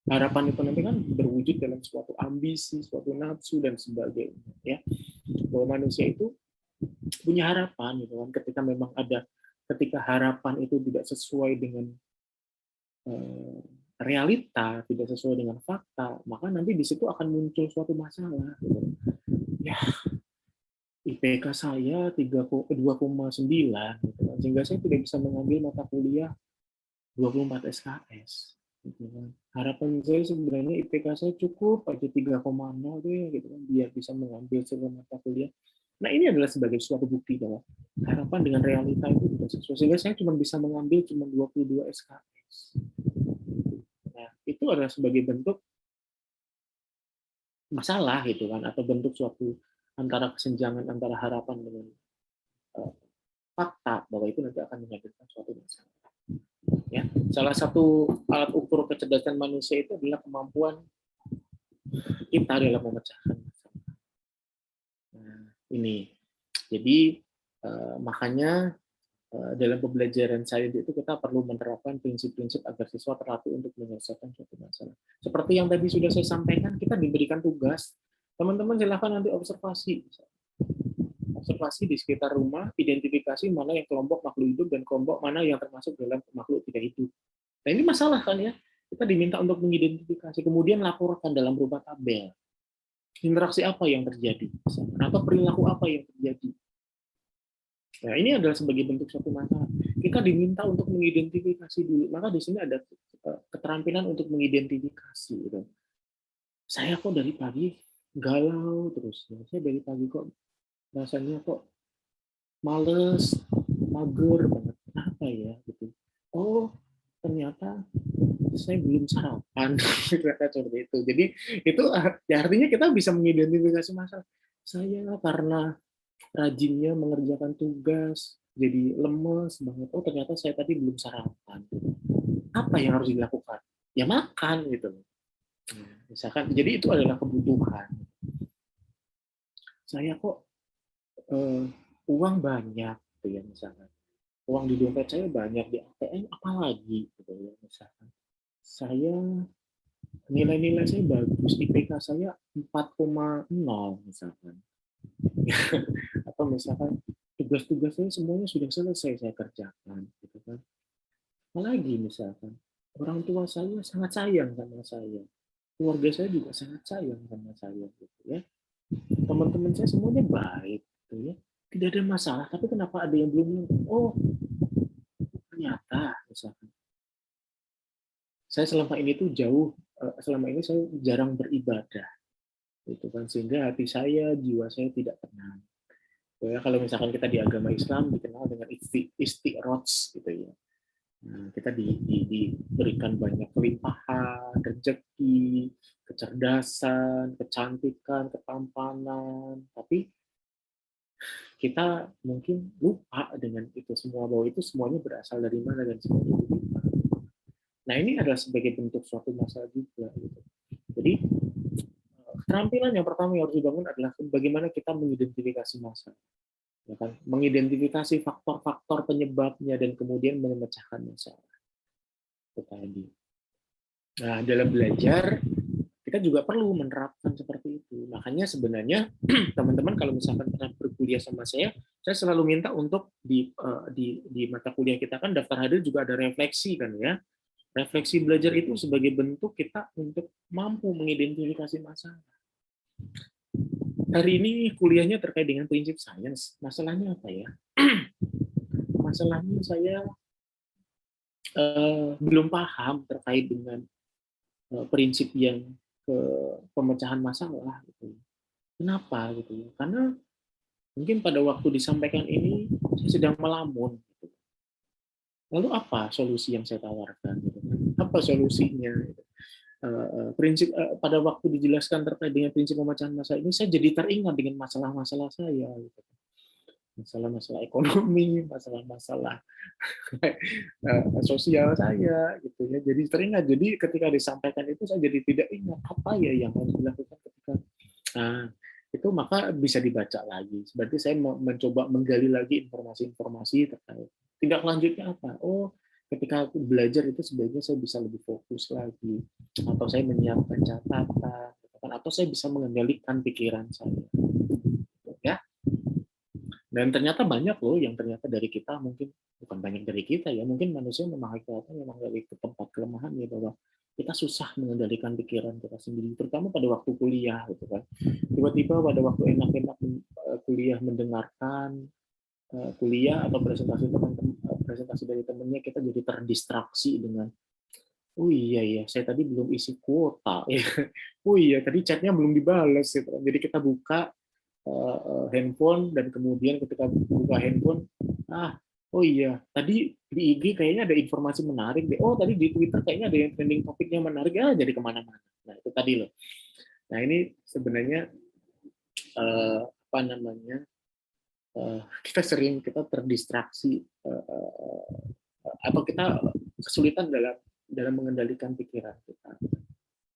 harapan itu nanti kan berwujud dalam suatu ambisi, suatu nafsu dan sebagainya ya. Bahwa manusia itu punya harapan gitu kan ketika harapan itu tidak sesuai dengan realita, tidak sesuai dengan fakta, maka nanti di situ akan muncul suatu masalah gitu. Ya, IPK saya 2,9 gitu kan. Sehingga saya tidak bisa mengambil mata kuliah 24 SKS gitu kan. Harapan saya sebenarnya IPK saya cukup aja 3,0 deh gitu kan biar bisa mengambil sebuah mata kuliah. Nah, ini adalah sebagai suatu bukti bahwa harapan dengan realita itu tidak sesuai. Sehingga saya cuma bisa mengambil cuma 22 SKS. Nah, itu adalah sebagai bentuk masalah gitu kan, atau bentuk suatu antara kesenjangan antara harapan dengan fakta bahwa itu nanti akan menghadirkan suatu masalah. Ya, salah satu alat ukur kecerdasan manusia itu adalah kemampuan kita dalam memecahkan masalah. Nah, ini. Jadi makanya dalam pembelajaran sains itu kita perlu menerapkan prinsip-prinsip agar siswa terlatih untuk menyelesaikan suatu masalah. Seperti yang tadi sudah saya sampaikan, kita diberikan tugas, teman-teman silakan nanti observasi di sekitar rumah, identifikasi mana yang kelompok makhluk hidup dan kelompok mana yang termasuk dalam makhluk tidak hidup. Nah ini masalah kan ya, kita diminta untuk mengidentifikasi, kemudian laporkan dalam berupa tabel. Interaksi apa yang terjadi, atau perilaku apa yang terjadi. Nah, ini adalah sebagai bentuk suatu masalah. Kita diminta untuk mengidentifikasi dulu. Maka di sini ada keterampilan untuk mengidentifikasi. Gitu. Saya kok dari pagi galau terus. Saya dari pagi kok rasanya kok males, mager banget. Kenapa ya? Gitu. Oh, ternyata saya belum sarapan. Seperti itu. Jadi itu ya artinya kita bisa mengidentifikasi masalah. Saya karena rajinnya mengerjakan tugas, jadi lemes banget. Oh ternyata saya tadi belum sarapan. Apa yang harus dilakukan? Ya makan gitu. Misalkan, jadi itu adalah kebutuhan. Saya kok uang banyak, gitu ya misalkan. Uang di dompet saya banyak di ATM, apalagi gitu ya misalkan. Saya nilai-nilai saya bagus, IPK saya 4,0 misalkan. Atau misalkan tugas-tugas saya semuanya sudah selesai saya kerjakan gitu kan. Apalagi misalkan orang tua saya sangat sayang sama saya, keluarga saya juga sangat sayang sama saya gitu ya, teman-teman saya semuanya baik gitu ya, tidak ada masalah, tapi kenapa ada yang belum, oh ternyata misalkan saya selama ini tuh selama ini saya jarang beribadah gitu kan, sehingga hati saya, jiwa saya tidak tenang. Ya, kalau misalkan kita di agama Islam dikenal dengan istiqroz gitu ya. Nah, kita diberikan banyak kelimpahan, rezeki, kecerdasan, kecantikan, ketampanan, tapi kita mungkin lupa dengan itu semua, bahwa itu semuanya berasal dari mana dan semuanya dari mana. Nah ini adalah sebagai bentuk suatu masalah juga. Gitu. Jadi keterampilan yang pertama yang harus dibangun adalah bagaimana kita mengidentifikasi masalah. Ya kan? Mengidentifikasi faktor-faktor penyebabnya dan kemudian memecahkan masalah. Itu tadi. Nah, dalam belajar kita juga perlu menerapkan seperti itu. Makanya sebenarnya teman-teman kalau misalkan pernah berkuliah sama saya selalu minta untuk di mata kuliah kita kan daftar hadir juga ada refleksi kan ya. Refleksi belajar itu sebagai bentuk kita untuk mampu mengidentifikasi masalah. Hari ini kuliahnya terkait dengan prinsip sains. Masalahnya apa ya? Masalahnya saya belum paham terkait dengan prinsip yang pemecahan masalah. Gitu. Kenapa gitu ya? Karena mungkin pada waktu disampaikan ini saya sedang melamun. Gitu. Lalu apa solusi yang saya tawarkan? Gitu. Apa solusinya? Gitu. Prinsip pada waktu dijelaskan terkait dengan prinsip pemecahan masalah ini, saya jadi teringat dengan masalah-masalah saya. Gitu. Masalah-masalah ekonomi, masalah-masalah sosial saya, gitu ya. Jadi teringat. Jadi ketika disampaikan itu saya jadi tidak ingat apa ya yang harus dilakukan ketika itu, maka bisa dibaca lagi. Berarti saya mencoba menggali lagi informasi-informasi terkait tindak lanjutnya apa. Oh, ketika aku belajar itu sebaiknya saya bisa lebih fokus lagi, atau saya menyiapkan catatan, atau saya bisa mengendalikan pikiran saya. Ya. Dan ternyata banyak loh yang ternyata dari kita, mungkin bukan banyak dari kita ya, mungkin manusia memang dari tempat kelemahan ya, bahwa kita susah mengendalikan pikiran kita sendiri, terutama pada waktu kuliah gitu kan. Tiba-tiba pada waktu enak-enak kuliah mendengarkan kuliah atau presentasi teman-teman, presentasi dari temannya, kita jadi terdistraksi dengan oh iya ya, saya tadi belum isi kuota ya. Oh iya, tadi chatnya belum dibalas gitu. Jadi kita buka handphone, dan kemudian ketika buka handphone, oh iya, tadi di IG kayaknya ada informasi menarik deh. Oh, tadi di Twitter kayaknya ada yang trending topiknya menarik, ya jadi kemana-mana. Nah, itu tadi loh. Nah, ini sebenarnya apa namanya, kita terdistraksi atau kita kesulitan dalam mengendalikan pikiran kita,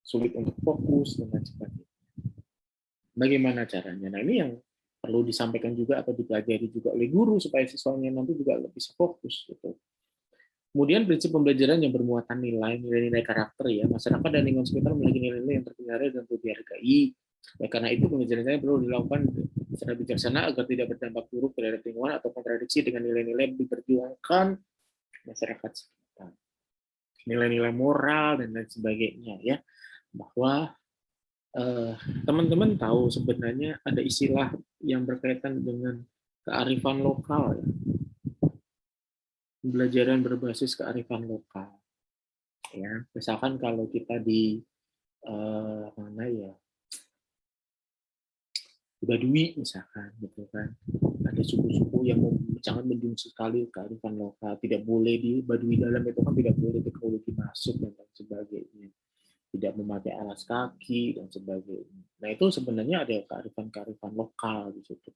sulit untuk fokus dan lain sebagainya. Bagaimana caranya? Nah, ini yang perlu disampaikan juga atau dipelajari juga oleh guru supaya siswanya nanti juga bisa fokus gitu. Kemudian prinsip pembelajaran yang bermuatan nilai-nilai karakter ya. Masyarakat dan lingkungan sekitar memiliki nilai-nilai yang terpelihara dan perlu dihargai. Karena itu pembelajaran saya perlu dilakukan secara bijaksana agar tidak berdampak buruk terhadap lingkungan atau kontradiksi dengan nilai-nilai yang diperjuangkan masyarakat sekitar. Nilai-nilai moral dan lain sebagainya ya. Bahwa teman-teman tahu sebenarnya ada istilah yang berkaitan dengan kearifan lokal ya. Pembelajaran berbasis kearifan lokal. Ya, misalkan kalau kita di mana ya, Baduy misalkan, gitu kan, ada suku-suku yang sangat menjunjung sekali kearifan lokal, tidak boleh di Baduy dalam itu kan tidak boleh teknologi masuk dan lain sebagainya, tidak memakai alas kaki dan sebagainya. Nah itu sebenarnya ada kearifan-kearifan lokal di situ.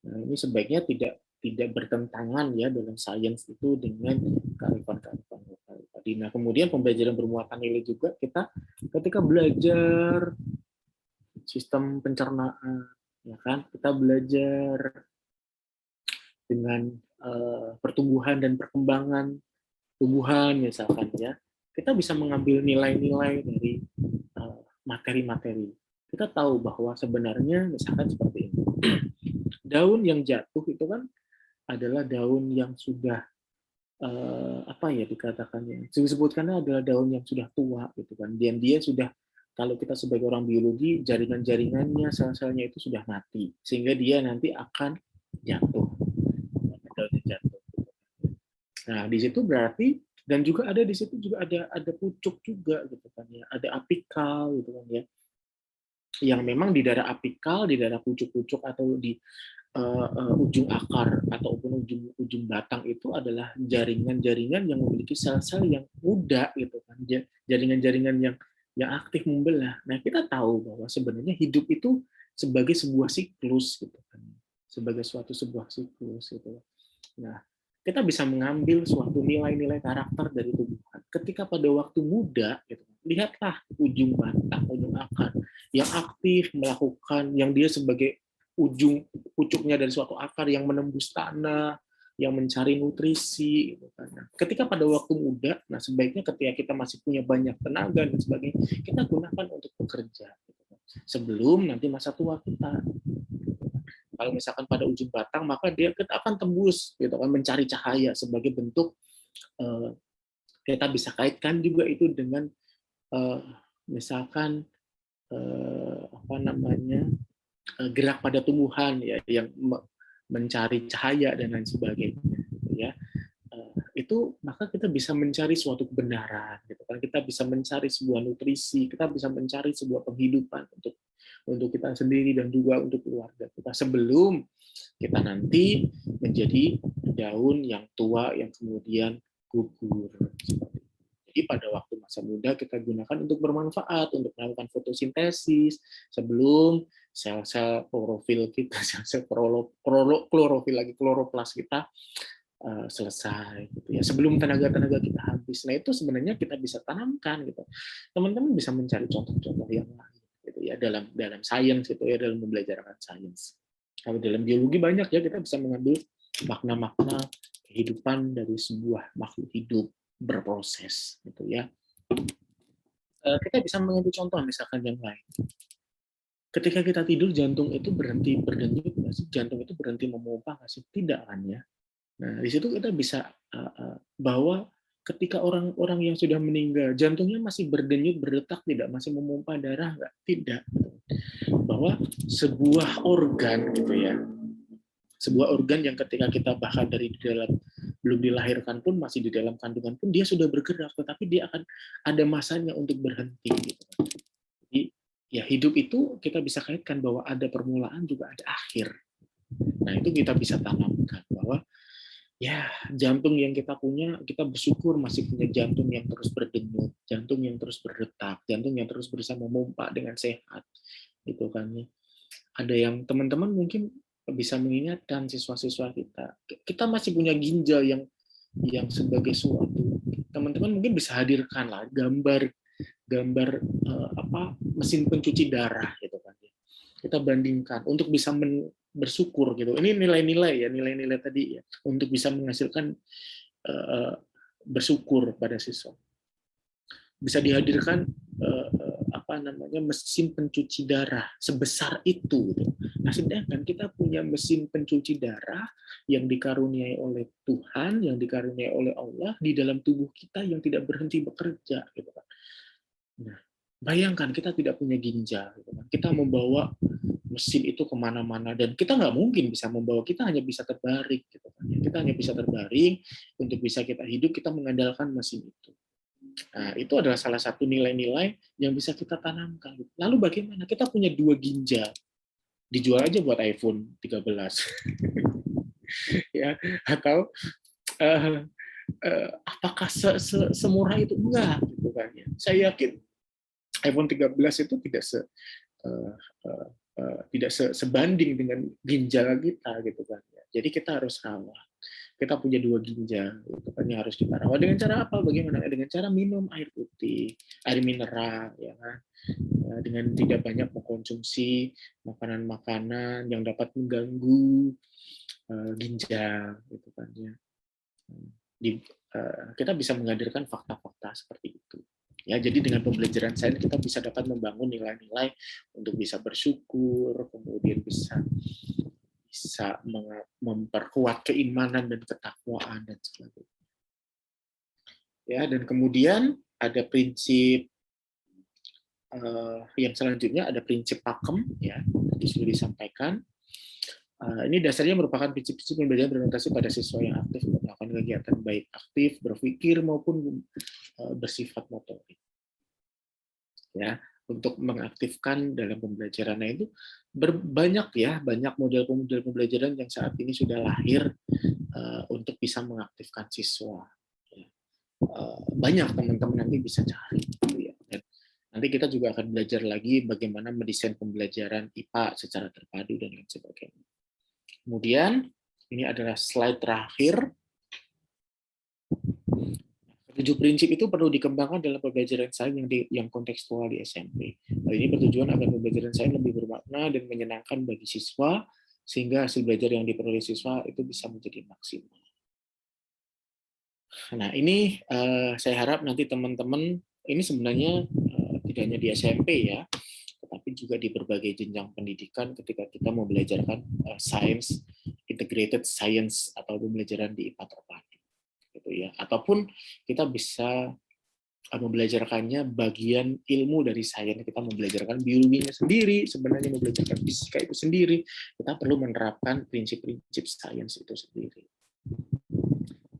Nah ini sebaiknya tidak bertentangan ya dalam sains itu dengan kearifan-kearifan lokal tadi. Nah kemudian pembelajaran bermuatan nilai juga, kita ketika belajar sistem pencernaan, ya kan, kita belajar dengan pertumbuhan dan perkembangan tumbuhan misalkan ya, kita bisa mengambil nilai-nilai dari materi-materi. Kita tahu bahwa sebenarnya misalkan seperti ini, daun yang jatuh itu kan adalah daun yang sudah apa ya dikatakannya, disebutkannya adalah daun yang sudah tua gitu kan, dan dia sudah, kalau kita sebagai orang biologi, jaringan-jaringannya, sel-selnya itu sudah mati, sehingga dia nanti akan jatuh, daunnya jatuh. Nah di situ berarti, dan juga ada di situ juga ada pucuk juga gitu kan ya, ada apikal gitu kan ya, yang memang di daerah apikal, di daerah pucuk-pucuk atau di ujung akar ataupun ujung batang itu adalah jaringan-jaringan yang memiliki sel-sel yang muda gitu kan, jaringan-jaringan yang aktif membelah. Nah kita tahu bahwa sebenarnya hidup itu sebagai sebuah siklus gitu kan, sebagai sebuah siklus gitu. Nah kita bisa mengambil suatu nilai-nilai karakter dari tumbuhan ketika pada waktu muda gitu. Lihatlah ujung batang, ujung akar yang aktif melakukan, yang dia sebagai ujung pucuknya dari suatu akar yang menembus tanah, yang mencari nutrisi gitu kan. Nah, ketika pada waktu muda, nah sebaiknya ketika kita masih punya banyak tenaga dan sebagainya, kita gunakan untuk bekerja gitu kan. Sebelum nanti masa tua kita. Kalau misalkan pada ujung batang, maka dia akan tembus gitu kan, mencari cahaya sebagai bentuk kita bisa kaitkan juga itu dengan misalkan apa namanya gerak pada tumbuhan ya yang mencari cahaya dan lain sebagainya gitu ya. Itu maka kita bisa mencari suatu kebenaran gitu kan, kita bisa mencari sebuah nutrisi, kita bisa mencari sebuah penghidupan untuk kita sendiri dan juga untuk keluarga kita sebelum kita nanti menjadi daun yang tua yang kemudian gugur. Jadi pada waktu masa muda kita gunakan untuk bermanfaat, untuk melakukan fotosintesis sebelum sel-sel klorofil kita, sel-sel klorofil lagi kloroplas kita selesai gitu ya. Sebelum tenaga-tenaga kita habis. Nah, itu sebenarnya kita bisa tanamkan gitu. Teman-teman bisa mencari contoh-contoh yang lain gitu ya dalam sains gitu ya, dalam membelajarkan sains. Kalau dalam biologi banyak ya, kita bisa mengambil makna-makna kehidupan dari sebuah makhluk hidup berproses gitu ya. Kita bisa mengambil contoh misalkan yang lain. Ketika kita tidur, jantung itu berhenti berdenyut nggak sih? Jantung itu berhenti memompa nggak sih? Tidak kan ya? Nah, di situ kita bisa bahwa ketika orang-orang yang sudah meninggal, jantungnya masih berdenyut, berdetak, tidak masih memompa darah nggak? Tidak. Bahwa sebuah organ gitu ya, sebuah organ yang ketika kita bahkan dari dalam belum dilahirkan pun masih di dalam kandungan pun dia sudah bergerak, tetapi dia akan ada masanya untuk berhenti. Gitu. Jadi ya hidup itu kita bisa kaitkan bahwa ada permulaan juga ada akhir. Nah itu kita bisa tanamkan bahwa ya jantung yang kita punya, kita bersyukur masih punya jantung yang terus berdenyut, jantung yang terus berdetak, jantung yang terus berusaha memompa dengan sehat, gitu kan ya. Ada yang teman-teman mungkin bisa mengingatkan siswa-siswa kita masih punya ginjal yang sebagai suatu, teman-teman mungkin bisa hadirkan lah gambar apa mesin pencuci darah gitu kan ya. Kita bandingkan untuk bisa bersyukur gitu. Ini nilai-nilai ya, nilai-nilai tadi ya, untuk bisa menghasilkan bersyukur pada siswa. Bisa dihadirkan apa namanya mesin pencuci darah sebesar itu. Gitu. Nah, sedangkan kita punya mesin pencuci darah yang dikaruniai oleh Tuhan, yang dikaruniai oleh Allah di dalam tubuh kita yang tidak berhenti bekerja. Gitu kan. Nah, bayangkan kita tidak punya ginjal. Gitu kan. Kita membawa mesin itu kemana-mana dan kita nggak mungkin bisa membawa, kita hanya bisa terbaring. Gitu kan. Kita hanya bisa terbaring untuk bisa kita hidup, kita mengandalkan mesin itu. Nah, itu adalah salah satu nilai-nilai yang bisa kita tanamkan. Lalu bagaimana? Kita punya 2 ginjal. Dijual aja buat iPhone 13. Ya, atau apakah semurah itu? Enggak, gitu kan ya. Saya yakin iPhone 13 itu tidak sebanding dengan ginjal kita gitu kan. Jadi kita harus rawat. Kita punya 2 ginjal, itu kan yang harus kita rawat. Dengan cara apa? Bagaimana? Dengan cara minum air putih, air mineral, ya kan? Dengan tidak banyak mengkonsumsi makanan-makanan yang dapat mengganggu ginjal, gitu kan ya. Kita bisa menghadirkan fakta-fakta seperti itu. Ya, jadi dengan pembelajaran sains kita bisa dapat membangun nilai-nilai untuk bisa bersyukur, kemudian bisa memperkuat keimanan dan ketakwaan dan sebagainya. Ya, dan kemudian ada prinsip yang selanjutnya ada prinsip pakem ya, tadi sudah disampaikan. Ini dasarnya merupakan prinsip-prinsip pembelajaran berorientasi pada siswa yang aktif untuk melakukan kegiatan baik aktif berpikir maupun bersifat motorik. Ya, untuk mengaktifkan dalam pembelajaran. Nah, itu banyak model pembelajaran yang saat ini sudah lahir untuk bisa mengaktifkan siswa. Banyak teman-teman nanti bisa cari. Gitu ya. Dan nanti kita juga akan belajar lagi bagaimana mendesain pembelajaran IPA secara terpadu dan lain sebagainya. Kemudian, ini adalah slide terakhir. 7 prinsip itu perlu dikembangkan dalam pembelajaran sains yang kontekstual di SMP. Hal ini bertujuan agar pembelajaran sains lebih bermakna dan menyenangkan bagi siswa, sehingga hasil belajar yang diperoleh siswa itu bisa menjadi maksimal. Nah, ini saya harap nanti teman-teman, ini sebenarnya tidak hanya di SMP ya, tetapi juga di berbagai jenjang pendidikan ketika kita mau belajarkan science, integrated science, atau pembelajaran di IPA terpadu. Gitu ya. Ataupun kita bisa membelajarkannya bagian ilmu dari sains, kita membelajarkan biologinya sendiri, sebenarnya membelajarkan fisika itu sendiri, kita perlu menerapkan prinsip-prinsip sains itu sendiri.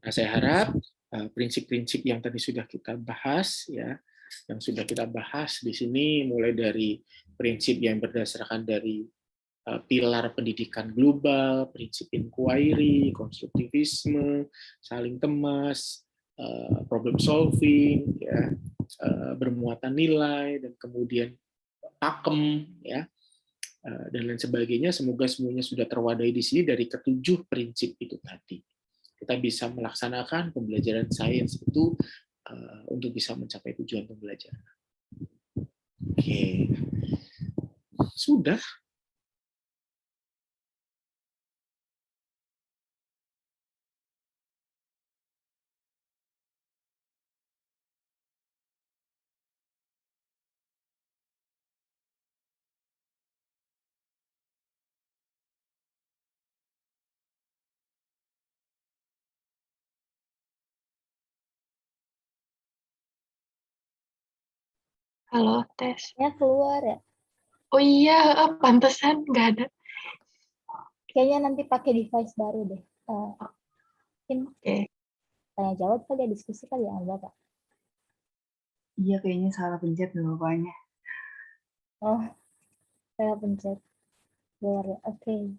Nah, saya harap prinsip-prinsip yang tadi sudah kita bahas ya, yang sudah kita bahas di sini mulai dari prinsip yang berdasarkan dari pilar pendidikan global, prinsip inquiry, konstruktivisme, saling temas, problem solving, ya, bermuatan nilai, dan kemudian pakem, ya, dan lain sebagainya. Semoga semuanya sudah terwadai di sini dari ketujuh prinsip itu tadi. Kita bisa melaksanakan pembelajaran sains itu untuk bisa mencapai tujuan pembelajaran. Oke, sudah. Halo, tes. Ya keluar ya. Oh iya, pantesan nggak ada. Kayaknya nanti pakai device baru deh. Mungkin Oke. tanya jawab kali ya, diskusi kali ya sama Bapak. Iya, kayaknya salah pencet nih bapaknya. Oh, saya pencet keluar ya. Oke.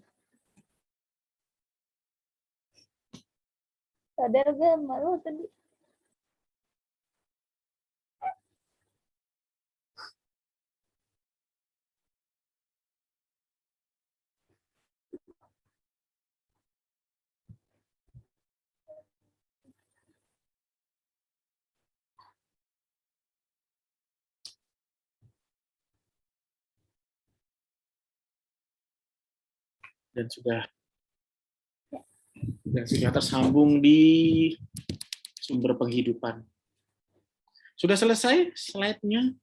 Sadar gak malu tadi? Dan sudah tersambung di sumber penghidupan. Sudah selesai slide-nya,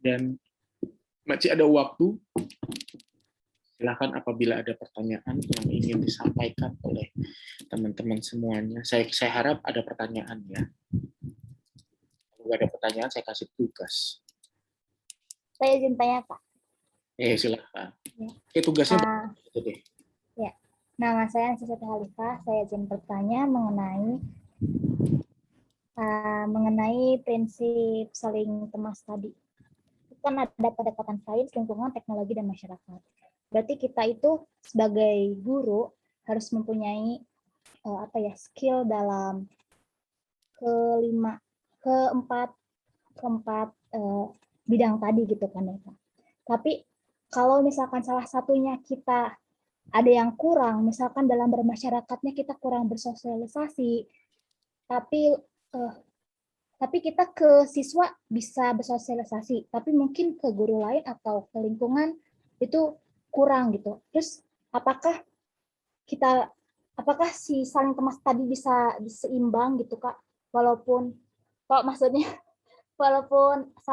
dan masih ada waktu. Silakan apabila ada pertanyaan yang ingin disampaikan oleh teman-teman semuanya. Saya harap ada pertanyaan ya. Kalau ada pertanyaan, saya kasih tugas. Saya izin tanya, Pak. Silakan. Ya. Tugasnya itu deh. Ya. Nama saya Anissa Khalifah. Saya izin bertanya mengenai prinsip saling temas tadi. Kan ada pendekatan sains, lingkungan, teknologi, dan masyarakat. Berarti kita itu sebagai guru harus mempunyai skill dalam keempat bidang tadi gitu kan ya Pak. Tapi kalau misalkan salah satunya kita ada yang kurang, misalkan dalam bermasyarakatnya kita kurang bersosialisasi, tapi kita ke siswa bisa bersosialisasi, tapi mungkin ke guru lain atau ke lingkungan itu kurang gitu. Terus apakah si saling temas tadi bisa diseimbang gitu Kak? Walaupun salah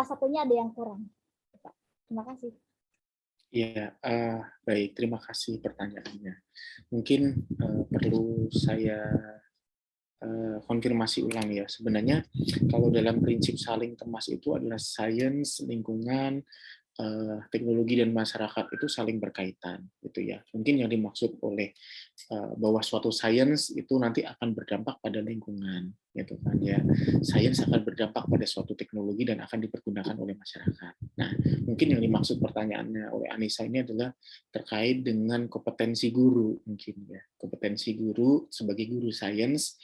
satunya ada yang kurang. Terima kasih. Ya, baik. Terima kasih pertanyaannya. Mungkin perlu saya konfirmasi ulang ya. Sebenarnya kalau dalam prinsip saling temas itu adalah sains, lingkungan, teknologi dan masyarakat itu saling berkaitan, gitu ya. Mungkin yang dimaksud oleh bahwa suatu sains itu nanti akan berdampak pada lingkungan, gitu kan ya. Sains akan berdampak pada suatu teknologi dan akan dipergunakan oleh masyarakat. Nah, mungkin yang dimaksud pertanyaannya oleh Anissa ini adalah terkait dengan kompetensi guru, mungkin ya. Kompetensi guru sebagai guru sains.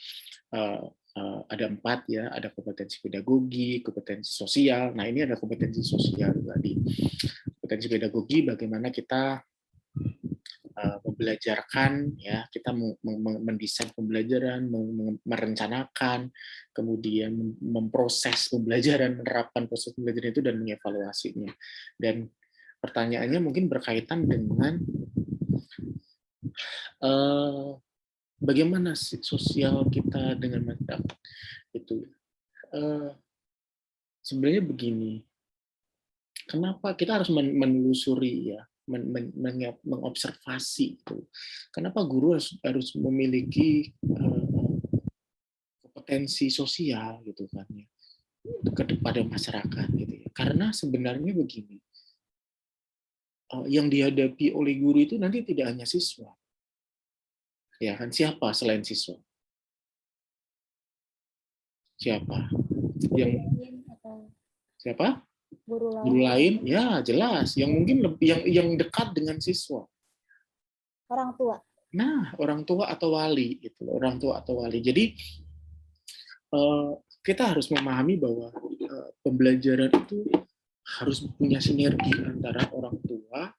Ada 4 ya, ada kompetensi pedagogi, kompetensi sosial. Nah, ini ada kompetensi sosial tadi. Kompetensi pedagogi bagaimana kita membelajarkan ya, kita mendesain pembelajaran, merencanakan, kemudian memproses pembelajaran, menerapkan proses pembelajaran itu dan mengevaluasinya. Dan pertanyaannya mungkin berkaitan dengan bagaimana sosial kita dengan masyarakat itu. Sebenarnya begini, kenapa kita harus menelusuri ya, mengobservasi itu. Kenapa guru harus memiliki kompetensi sosial gitu kan ya kepada masyarakat gitu ya. Karena sebenarnya begini, yang dihadapi oleh guru itu nanti tidak hanya siswa, ya kan, siapa selain siswa? Siapa? Yang siapa? Guru Guru lain, lain, ya jelas. Yang mungkin lebih yang dekat dengan siswa. orang tua. Nah, orang tua atau wali, gitu. Orang tua atau wali. Jadi kita harus memahami bahwa pembelajaran itu harus punya sinergi antara orang tua,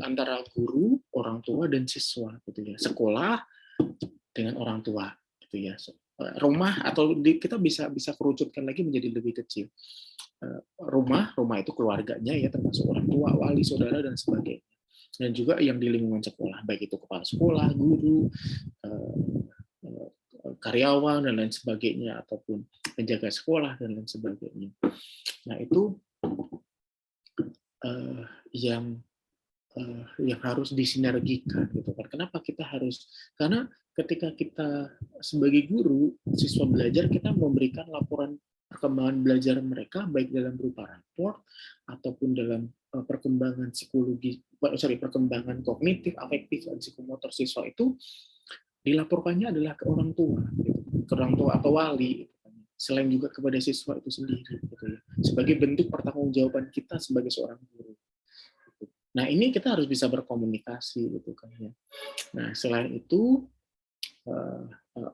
antara guru, orang tua dan siswa, gitu ya. Sekolah dengan orang tua, gitu ya. Rumah atau kita bisa kerucutkan lagi menjadi lebih kecil. Rumah itu keluarganya ya, termasuk orang tua, wali, saudara dan sebagainya. Dan juga yang di lingkungan sekolah, baik itu kepala sekolah, guru, karyawan dan lain sebagainya, ataupun penjaga sekolah dan lain sebagainya. Nah itu yang harus disinergikan gitu kan. Kenapa kita harus? Karena ketika kita sebagai guru, siswa belajar, kita memberikan laporan perkembangan belajar mereka baik dalam berupa raport ataupun dalam perkembangan perkembangan kognitif, afektif dan psikomotor siswa itu dilaporkannya adalah ke orang tua, gitu. Ke orang tua atau wali, gitu. Selain juga kepada siswa itu sendiri, gitu ya. Sebagai bentuk pertanggungjawaban kita sebagai seorang guru. Nah, ini kita harus bisa berkomunikasi gitu kan ya. Nah, selain itu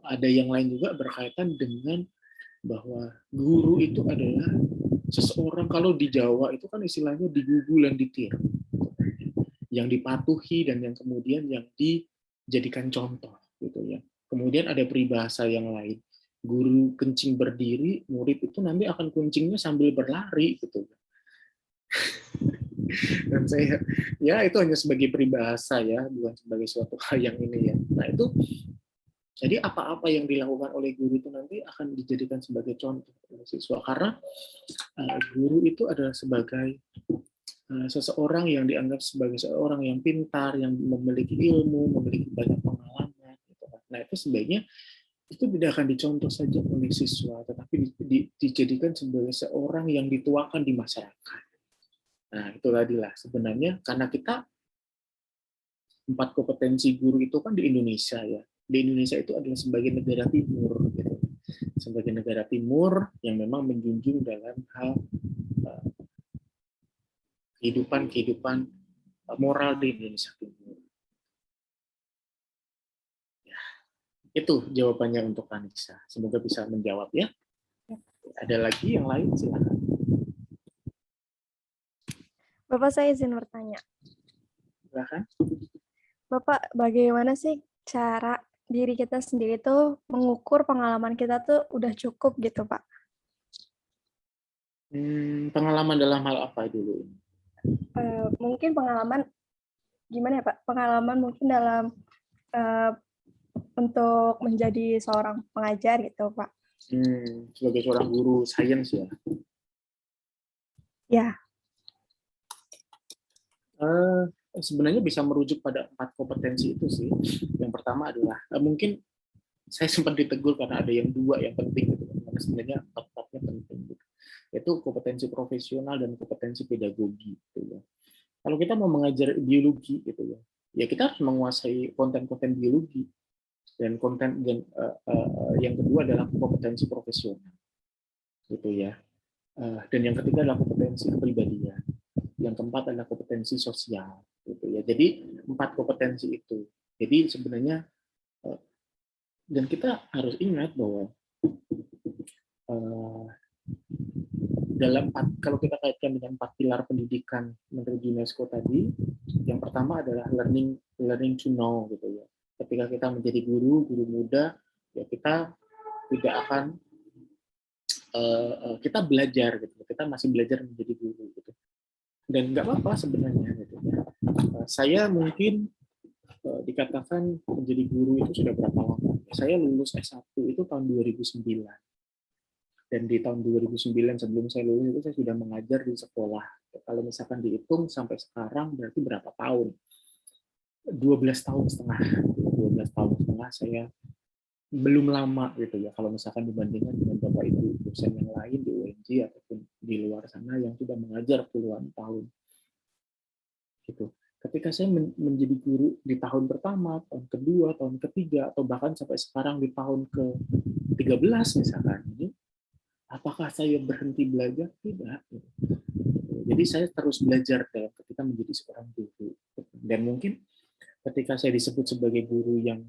ada yang lain juga berkaitan dengan bahwa guru itu adalah seseorang, kalau di Jawa itu kan istilahnya digugul dan ditiru. Yang dipatuhi dan yang kemudian yang dijadikan contoh gitu ya. Kemudian ada peribahasa yang lain. Guru kencing berdiri, murid itu nanti akan kencingnya sambil berlari gitu. Dan saya ya itu hanya sebagai peribahasa ya, bukan sebagai suatu hal yang ini ya. Nah itu jadi apa-apa yang dilakukan oleh guru itu nanti akan dijadikan sebagai contoh oleh siswa, karena guru itu adalah sebagai seseorang yang dianggap sebagai seorang yang pintar, yang memiliki ilmu, memiliki banyak pengalaman. Gitu. Nah itu sebaiknya itu tidak akan dicontoh saja oleh siswa, tetapi dijadikan sebagai seorang yang dituakan di masyarakat. Nah, itu tadilah sebenarnya karena kita 4 kompetensi guru itu kan di Indonesia ya. Di Indonesia itu adalah sebagai negara timur gitu. Sebagai negara timur yang memang menjunjung dalam hal kehidupan moral di Indonesia Timur. Ya, itu jawabannya untuk Anissa. Semoga bisa menjawab ya. Ada lagi yang lain, silakan. Bapak, saya izin bertanya. Silakan. Bapak, bagaimana sih cara diri kita sendiri tuh mengukur pengalaman kita tuh udah cukup gitu, Pak? Pengalaman dalam hal apa dulu? Mungkin pengalaman, gimana ya Pak? Pengalaman mungkin dalam untuk menjadi seorang pengajar gitu, Pak. Sebagai seorang guru sains ya? Ya. Sebenarnya bisa merujuk pada 4 kompetensi itu sih. Yang pertama adalah mungkin saya sempat ditegur karena ada yang 2 yang penting gitu, karena sebenarnya 4-4-nya penting gitu. Yaitu kompetensi profesional dan kompetensi pedagogi gitu ya. Kalau kita mau mengajar biologi gitu ya kita harus menguasai konten-konten biologi, dan konten yang kedua adalah kompetensi profesional gitu ya. Dan yang ketiga adalah kompetensi kepribadian. Yang keempat adalah kompetensi sosial gitu ya. Jadi 4 kompetensi itu. Jadi sebenarnya dan kita harus ingat bahwa kalau kita kaitkan dengan 4 pilar pendidikan menurut UNESCO tadi, yang pertama adalah learning to know gitu ya. Ketika kita menjadi guru muda, ya kita tidak akan kita belajar gitu. Kita masih belajar menjadi guru gitu. Dan nggak apa-apa sebenarnya gitu ya. Saya mungkin dikatakan menjadi guru itu sudah berapa lama? Saya lulus S1 itu tahun 2009. Dan di tahun 2009 sebelum saya lulus itu saya sudah mengajar di sekolah. Kalau misalkan dihitung sampai sekarang berarti berapa tahun? 12 tahun setengah. 12 tahun setengah saya belum lama gitu ya. Kalau misalkan dibandingkan dengan Bapak Ibu dosen yang lain di UNJ ataupun di luar sana yang sudah mengajar puluhan tahun. Gitu. Ketika saya menjadi guru di tahun pertama, tahun kedua, tahun ketiga, atau bahkan sampai sekarang di tahun ke-13 misalkan, ini, apakah saya berhenti belajar? Tidak. Jadi saya terus belajar ketika menjadi seorang guru. Dan mungkin ketika saya disebut sebagai guru yang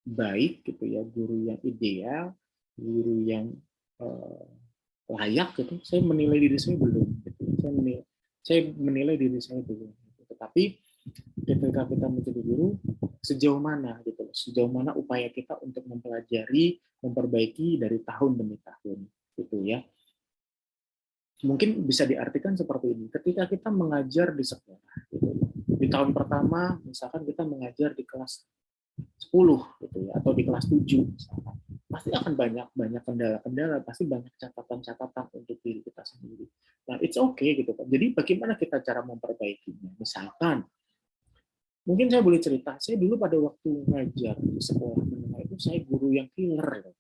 baik, gitu ya, guru yang ideal, guru yang layak, gitu, saya menilai diri saya belum. Gitu. Saya menilai diri saya belum. Tetapi ketika kita menjadi guru, sejauh mana gitu, sejauh mana upaya kita untuk mempelajari, memperbaiki dari tahun demi tahun, gitu ya. Mungkin bisa diartikan seperti ini. Ketika kita mengajar di sekolah, gitu, di tahun pertama, misalkan kita mengajar di kelas 10, gitu ya, atau di kelas 7, misalkan, pasti akan banyak kendala-kendala, pasti banyak catatan-catatan untuk diri kita sendiri. Nah, it's okay gitu kan. Jadi bagaimana kita cara memperbaikinya? Misalkan mungkin saya boleh cerita, saya dulu pada waktu ngajar di sekolah menengah itu saya guru yang killer.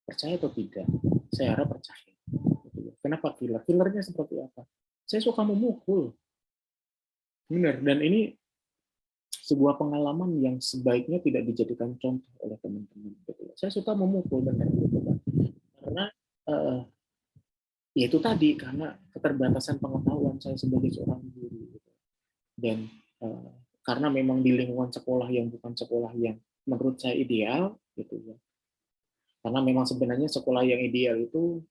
Percaya atau tidak? Saya harap percaya. Kenapa killer? Killernya seperti apa? Saya suka memukul. Benar, dan ini sebuah pengalaman yang sebaiknya tidak dijadikan contoh oleh teman-teman. Saya suka memukul, benar. Karena ya itu tadi, karena keterbatasan pengetahuan saya sebagai seorang guru. Dan karena memang di lingkungan sekolah yang bukan sekolah yang menurut saya ideal, gitu ya. Karena memang sebenarnya sekolah yang ideal itu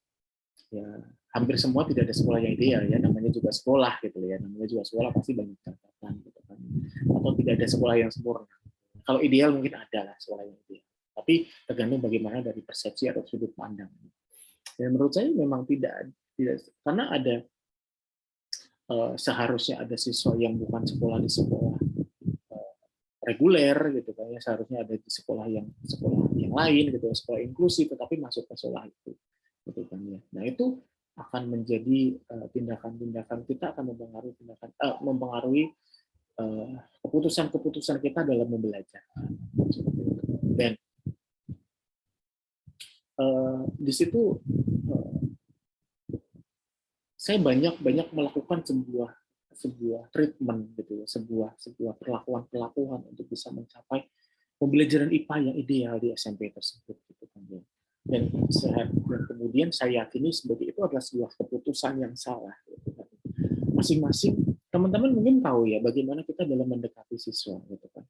ya hampir semua tidak ada sekolah yang ideal ya, namanya juga sekolah gitu ya, namanya juga sekolah pasti banyak catatan gitu kan. Atau tidak ada sekolah yang sempurna. Kalau ideal mungkin ada lah sekolah yang ideal. Tapi tergantung bagaimana dari persepsi atau sudut pandang. Dan menurut saya memang tidak karena ada seharusnya ada siswa yang bukan sekolah di sekolah reguler gitu kan ya, seharusnya ada di sekolah yang lain gitu, sekolah inklusif, tetapi masuk ke sekolah itu gitu kan ya. Nah, itu akan menjadi tindakan-tindakan kita akan mempengaruhi keputusan-keputusan kita dalam membelajar. Dan di situ saya banyak melakukan sebuah treatment gitu ya, sebuah perlakuan untuk bisa mencapai pembelajaran IPA yang ideal di SMP tersebut gitu kan ya. Dan kemudian saya yakini sebagai itu adalah sebuah keputusan yang salah gitu kan. Masing-masing teman-teman mungkin tahu ya bagaimana kita dalam mendekati siswa gitu kan.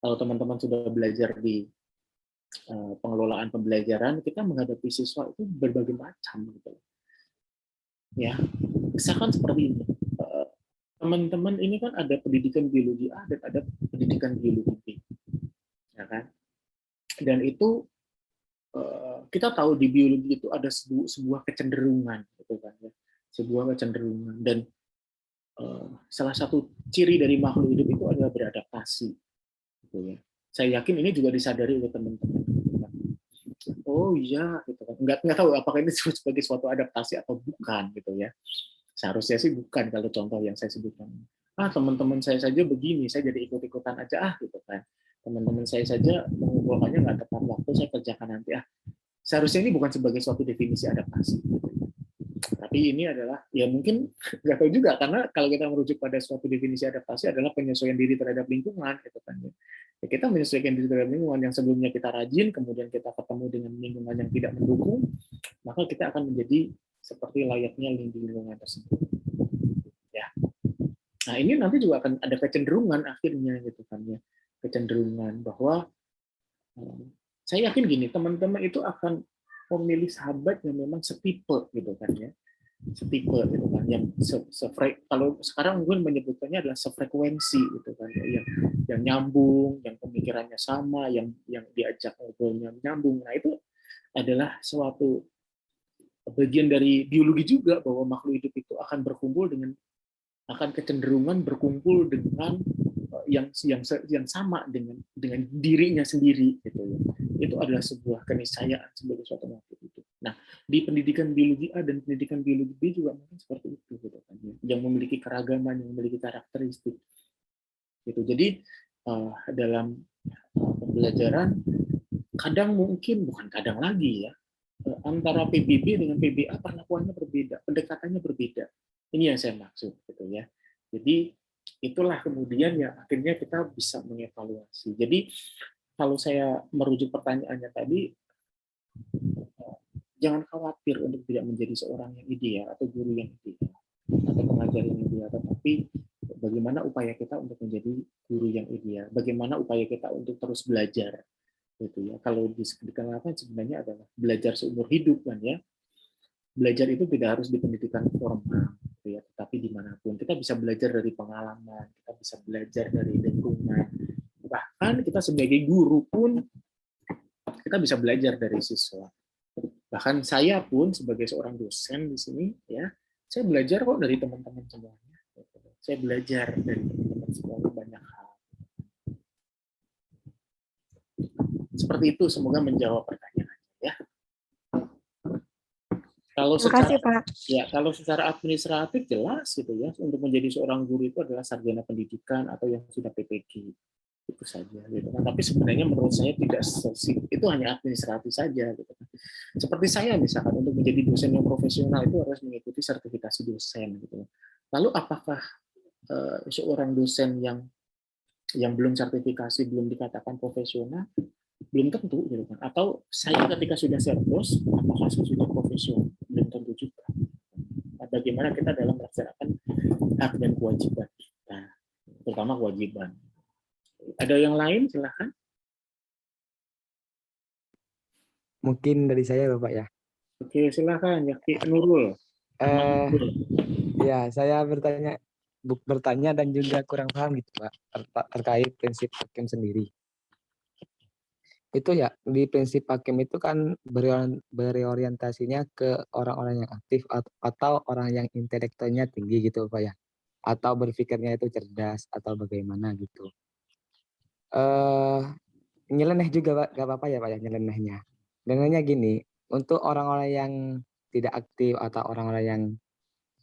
Kalau teman-teman sudah belajar di pengelolaan pembelajaran, kita menghadapi siswa itu berbagai macam gitu. Ya, misalkan seperti ini. Teman-teman ini kan ada pendidikan biologi A dan ada pendidikan biologi B, ya kan? Dan itu kita tahu di biologi itu ada sebuah kecenderungan, gitu kan ya, sebuah kecenderungan. Dan salah satu ciri dari makhluk hidup itu adalah beradaptasi, gitu ya. Saya yakin ini juga disadari oleh teman-teman. Oh iya, gitu kan. Nggak tahu apakah ini disebut sebagai suatu adaptasi atau bukan, gitu ya. Seharusnya sih bukan kalau contoh yang saya sebutkan. Teman-teman saya saja begini, saya jadi ikut-ikutan aja gitu kan. Teman-teman saya saja mengumpulkannya nggak tepat waktu, saya kerjakan nanti Seharusnya ini bukan sebagai suatu definisi adaptasi. Tapi ini adalah ya mungkin nggak tahu juga, karena kalau kita merujuk pada suatu definisi adaptasi adalah penyesuaian diri terhadap lingkungan gitu kan. Ya, kita menyesuaikan diri terhadap lingkungan yang sebelumnya kita rajin, kemudian kita ketemu dengan lingkungan yang tidak mendukung, maka kita akan menjadi seperti layaknya lingkungan tersebut. Ya. Nah, ini nanti juga akan ada kecenderungan akhirnya gitu kan ya. Kecenderungan bahwa saya yakin gini, teman-teman itu akan memilih sahabat yang memang setipe gitu kan ya. Setipe gitu kan, yang kalau sekarang gue menyebutkannya adalah sefrekuensi gitu kan ya, yang nyambung, yang pemikirannya sama, yang diajak ngobrolnya nyambung. Nah, itu adalah suatu bagian dari biologi juga, bahwa makhluk hidup itu akan berkumpul dengan akan kecenderungan berkumpul dengan yang sama dengan dirinya sendiri gitu ya. Itu adalah sebuah keniscayaan sebagai suatu motif itu. Nah, di pendidikan biologi A dan pendidikan biologi B juga mungkin seperti itu gitu kan ya. Yang memiliki keragaman, yang memiliki karakteristik. Gitu. Jadi dalam pembelajaran kadang mungkin bukan kadang lagi ya, antara PBB dengan PBA perlakuannya berbeda, pendekatannya berbeda. Ini yang saya maksud gitu ya. Jadi itulah kemudian yang akhirnya kita bisa mengevaluasi. Jadi kalau saya merujuk pertanyaannya tadi, jangan khawatir untuk tidak menjadi seorang yang ideal atau guru yang ideal atau pengajar yang ideal, tetapi bagaimana upaya kita untuk menjadi guru yang ideal, bagaimana upaya kita untuk terus belajar, gitu ya. Kalau dikenalkan sebenarnya adalah belajar seumur hidup kan ya. Belajar itu tidak harus di pendidikan formal, gitu ya, tetapi dimanapun kita bisa belajar dari pengalaman, kita bisa belajar dari lingkungan, bahkan kita sebagai guru pun kita bisa belajar dari siswa. Bahkan saya pun sebagai seorang dosen di sini ya, saya belajar kok dari teman-teman semuanya. Saya belajar dari teman-teman semuanya banyak hal. Seperti itu, semoga menjawab pertanyaannya ya. Kalau secara administratif jelas gitu ya, untuk menjadi seorang guru itu adalah sarjana pendidikan atau yang sudah PPG. Itu saja gitu kan. Tapi sebenarnya menurut saya tidak itu hanya administratif saja gitu kan. Seperti saya misalkan untuk menjadi dosen yang profesional itu harus mengikuti sertifikasi dosen gitu. Lalu apakah seorang dosen yang belum sertifikasi belum dikatakan profesional? Belum tentu gitu kan. Atau saya ketika sudah sertos apakah saya sudah profesional? Belum tentu juga. Nah, bagaimana kita dalam melaksanakan hak dan kewajiban kita, terutama kewajiban. Ada yang lain silahkan. Mungkin dari saya Bapak ya. Oke, silahkan Yaki Nurul. Ya, saya bertanya dan juga kurang paham gitu Pak terkait prinsip hakim sendiri. Itu ya, di prinsip hakim itu kan berorientasinya ke orang-orang yang aktif atau orang yang intelektualnya tinggi gitu Pak ya. Atau berpikirnya itu cerdas atau bagaimana gitu. Nyeleneh juga Pak, gak apa-apa ya Pak ya nyelenehnya. Dengannya gini, untuk orang-orang yang tidak aktif atau orang-orang yang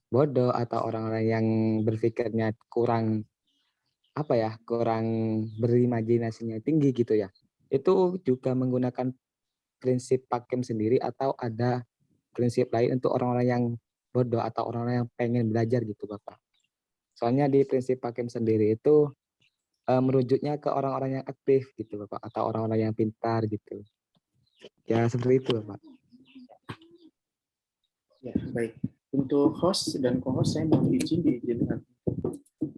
bodoh atau orang-orang yang berpikirnya kurang kurang berimajinasinya tinggi gitu ya. Itu juga menggunakan prinsip hakim sendiri atau ada prinsip lain untuk orang-orang yang bodoh atau orang-orang yang pengen belajar gitu Bapak. Soalnya di prinsip hakim sendiri itu merujuknya ke orang-orang yang aktif gitu Bapak atau orang-orang yang pintar gitu. Ya seperti itu Bapak. Ya, baik. Untuk host dan co-host saya mohon diizinkan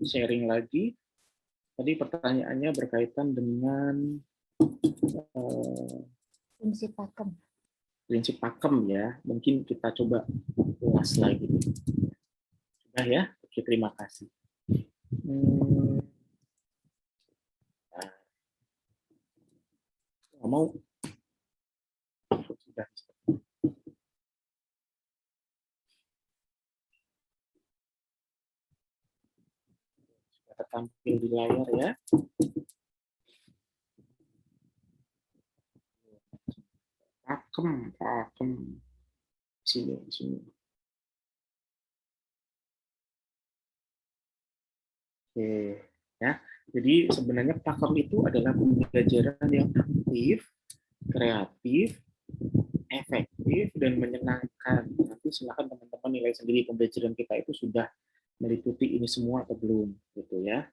sharing lagi. Tadi pertanyaannya berkaitan dengan Prinsip pakem. Prinsip pakem ya. Mungkin kita coba ulas lagi. Sudah ya? Oke, terima kasih. Mau sudah tertampil di layar ya. Pakem sini. Oke ya. Jadi sebenarnya pakem itu adalah pembelajaran yang aktif, kreatif, efektif dan menyenangkan. Nanti silakan teman-teman nilai sendiri pembelajaran kita itu sudah meliputi ini semua atau belum gitu ya.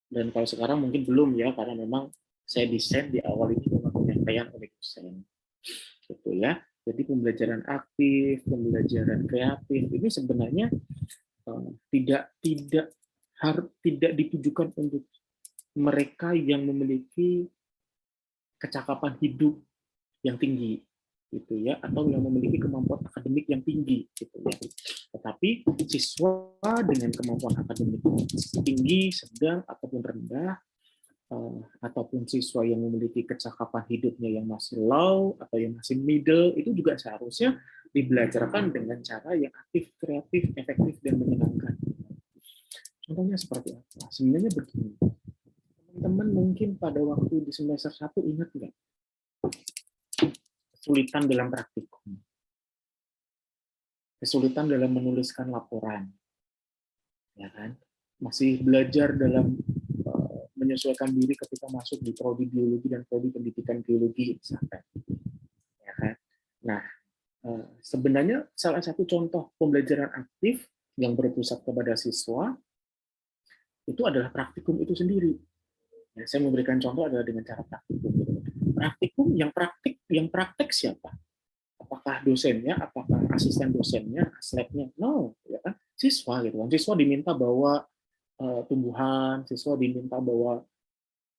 Dan kalau sekarang mungkin belum ya, karena memang saya desain di awal ini memang penyampaian oleh dosen gitu ya. Jadi pembelajaran aktif, pembelajaran kreatif ini sebenarnya tidak ditujukan untuk mereka yang memiliki kecakapan hidup yang tinggi gitu ya, atau yang memiliki kemampuan akademik yang tinggi gitu ya. Tetapi siswa dengan kemampuan akademik tinggi, sedang ataupun rendah, ataupun siswa yang memiliki kecakapan hidupnya yang masih low atau yang masih middle, itu juga seharusnya dibelajarkan dengan cara yang aktif, kreatif, efektif, dan menyenangkan. Contohnya seperti apa? Sebenarnya begini, teman-teman mungkin pada waktu di semester 1 ingat nggak? Kesulitan dalam praktikum, kesulitan dalam menuliskan laporan, ya kan? Masih belajar dalam menyesuaikan diri ketika masuk di prodi biologi dan prodi pendidikan biologi, misalkan, ya kan? Nah, sebenarnya salah satu contoh pembelajaran aktif yang berpusat kepada siswa itu adalah praktikum itu sendiri. Ya, saya memberikan contoh adalah dengan cara praktikum. Praktikum yang praktek siapa? Apakah dosennya? Apakah asisten dosennya? Aslabnya? No, ya kan? Siswa gitu kan. Siswa diminta bawa tumbuhan, siswa diminta bawa.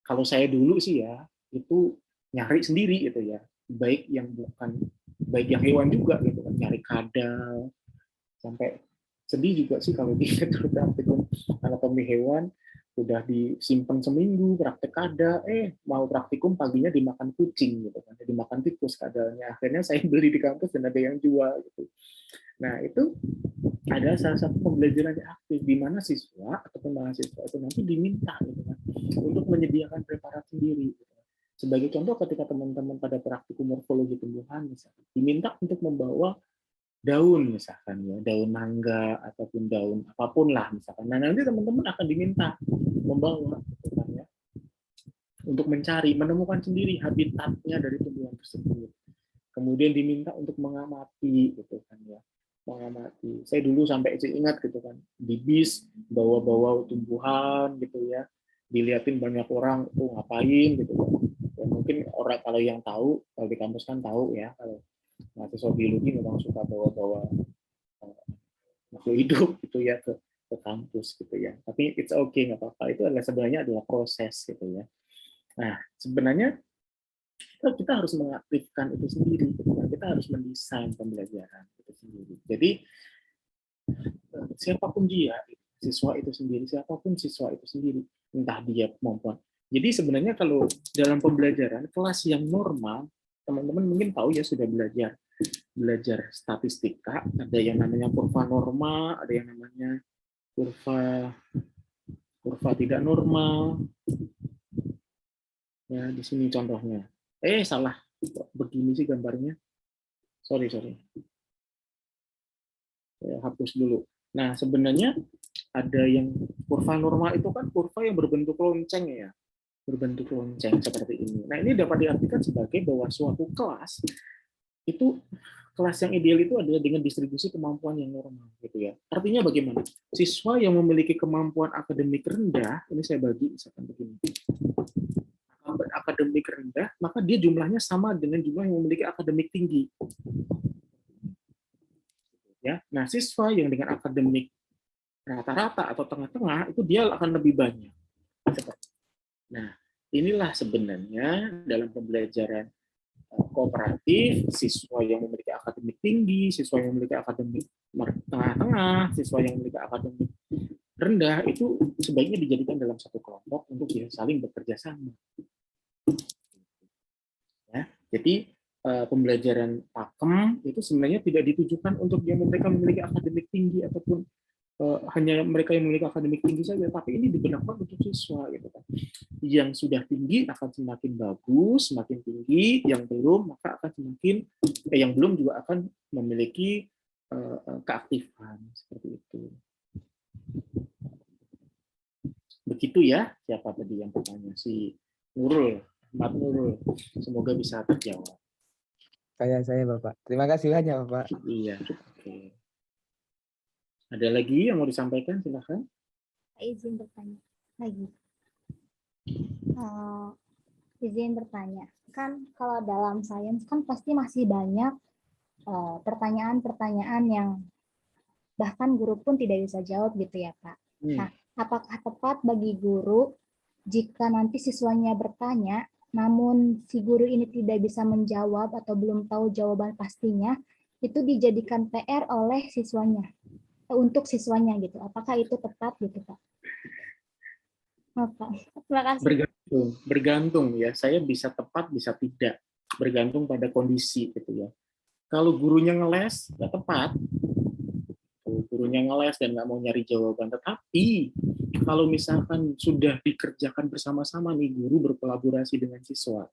Kalau saya dulu sih ya itu nyari sendiri gitu ya. Baik yang hewan juga gitu kan, nyari kadal, sampai sedih juga sih kalau di praktikum anatomi hewan udah disimpan seminggu praktek kada, mau praktikum paginya dimakan kucing gitu kan, dimakan tikus kadalnya. Akhirnya saya beli di kampus dan ada yang jual gitu. Nah, itu ada salah satu pembelajaran yang aktif di mana siswa ataupun mahasiswa itu nanti diminta gitu kan, untuk menyediakan preparat sendiri gitu. Sebagai contoh, ketika teman-teman pada praktikum morfologi tumbuhan misalnya diminta untuk membawa daun misalkan ya, daun mangga ataupun daun apapun lah misalkan. Nah, nanti teman-teman akan diminta membawa gitu kan ya, untuk menemukan sendiri habitatnya dari tumbuhan tersebut. Kemudian diminta untuk mengamati gitu kan ya. Mengamati. Saya dulu sampai ingat gitu kan, di bis bawa-bawa tumbuhan gitu ya. Dilihatin banyak orang, ngapain gitu kan. Ya, mungkin orang kalau yang tahu, kalau di kampus kan tahu ya, kalau mahasiswa biologi memang suka bawa-bawa makhluk hidup gitu ya ke kampus gitu ya. Tapi it's okay, nggak apa-apa. Itu sebenarnya adalah proses gitu ya. Nah, sebenarnya kita harus mengaktifkan itu sendiri. Gitu kan. Kita harus mendesain pembelajaran itu sendiri. Jadi siapapun dia, siswa itu sendiri, siapapun siswa itu sendiri, entah dia kemampuan. Jadi sebenarnya kalau dalam pembelajaran kelas yang normal, teman-teman mungkin tahu ya, sudah belajar statistika, ada yang namanya kurva norma, ada yang namanya kurva tidak normal. Ya, di sini contohnya. Salah. Begini sih gambarnya. Sorry. Saya hapus dulu. Nah, sebenarnya ada yang kurva normal itu kan kurva yang berbentuk lonceng ya. Berbentuk lonceng seperti ini. Nah, ini dapat diartikan sebagai bahwa suatu kelas itu, kelas yang ideal itu adalah dengan distribusi kemampuan yang normal gitu ya. Artinya bagaimana? Siswa yang memiliki kemampuan akademik rendah, ini saya bagi misalkan begini. Akademik rendah, maka dia jumlahnya sama dengan jumlah yang memiliki akademik tinggi. Ya, nah siswa yang dengan akademik rata-rata atau tengah-tengah itu dia akan lebih banyak. Nah, inilah sebenarnya dalam pembelajaran kooperatif, siswa yang memiliki akademik tinggi, siswa yang memiliki akademik tengah-tengah, siswa yang memiliki akademik rendah itu sebaiknya dijadikan dalam satu kelompok untuk saling bekerja sama. Ya, jadi pembelajaran pakem itu sebenarnya tidak ditujukan untuk yang mereka memiliki akademik tinggi ataupun hanya mereka yang memiliki akademik tinggi saja, tapi ini dibenarkan untuk siswa gitu kan. Yang sudah tinggi akan semakin bagus, semakin tinggi, yang belum maka akan semakin yang belum juga akan memiliki keaktifan seperti itu. Begitu ya, siapa tadi yang bertanya? Si Nurul, Ahmad Nurul. Semoga bisa terjawab. Saya Bapak. Terima kasih banyak Bapak. Iya, oke. Ada lagi yang mau disampaikan? Silakan. Izin bertanya lagi. Izin bertanya. Kan kalau dalam sains kan pasti masih banyak pertanyaan-pertanyaan yang bahkan guru pun tidak bisa jawab gitu ya Pak. Nah, apakah tepat bagi guru jika nanti siswanya bertanya, namun si guru ini tidak bisa menjawab atau belum tahu jawaban pastinya, itu dijadikan PR oleh siswanya, untuk siswanya gitu. Apakah itu tepat gitu Pak? Terima kasih. Bergantung ya. Saya bisa tepat, bisa tidak. Bergantung pada kondisi gitu ya. Kalau gurunya ngeles, nggak tepat. Gurunya ngeles dan nggak mau nyari jawaban. Tetapi kalau misalkan sudah dikerjakan bersama-sama nih, guru berkolaborasi dengan siswa.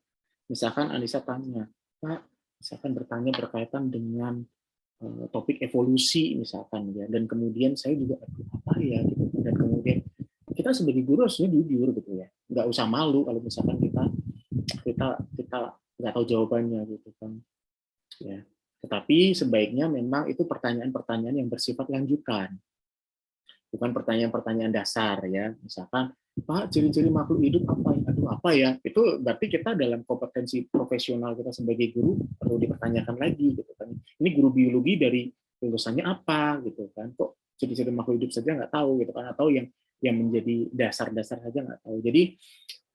Misalkan Anissa tanya, Pak, misalkan bertanya berkaitan dengan topik evolusi misalkan ya, dan kemudian saya juga apa ya gitu, dan kemudian kita sebagai guru harusnya jujur gitu ya, nggak usah malu kalau misalkan kita nggak tahu jawabannya gitu kan ya. Tetapi sebaiknya memang itu pertanyaan-pertanyaan yang bersifat lanjutan, bukan pertanyaan-pertanyaan dasar ya. Misalkan, Pak, ciri-ciri makhluk hidup apa? Aduh, apa ya? Itu berarti kita dalam kompetensi profesional kita sebagai guru perlu dipertanyakan lagi gitu kan. Ini guru biologi dari lulusannya apa gitu kan? Kok ciri-ciri makhluk hidup saja nggak tahu gitu kan? Atau yang menjadi dasar-dasar saja nggak tahu. Jadi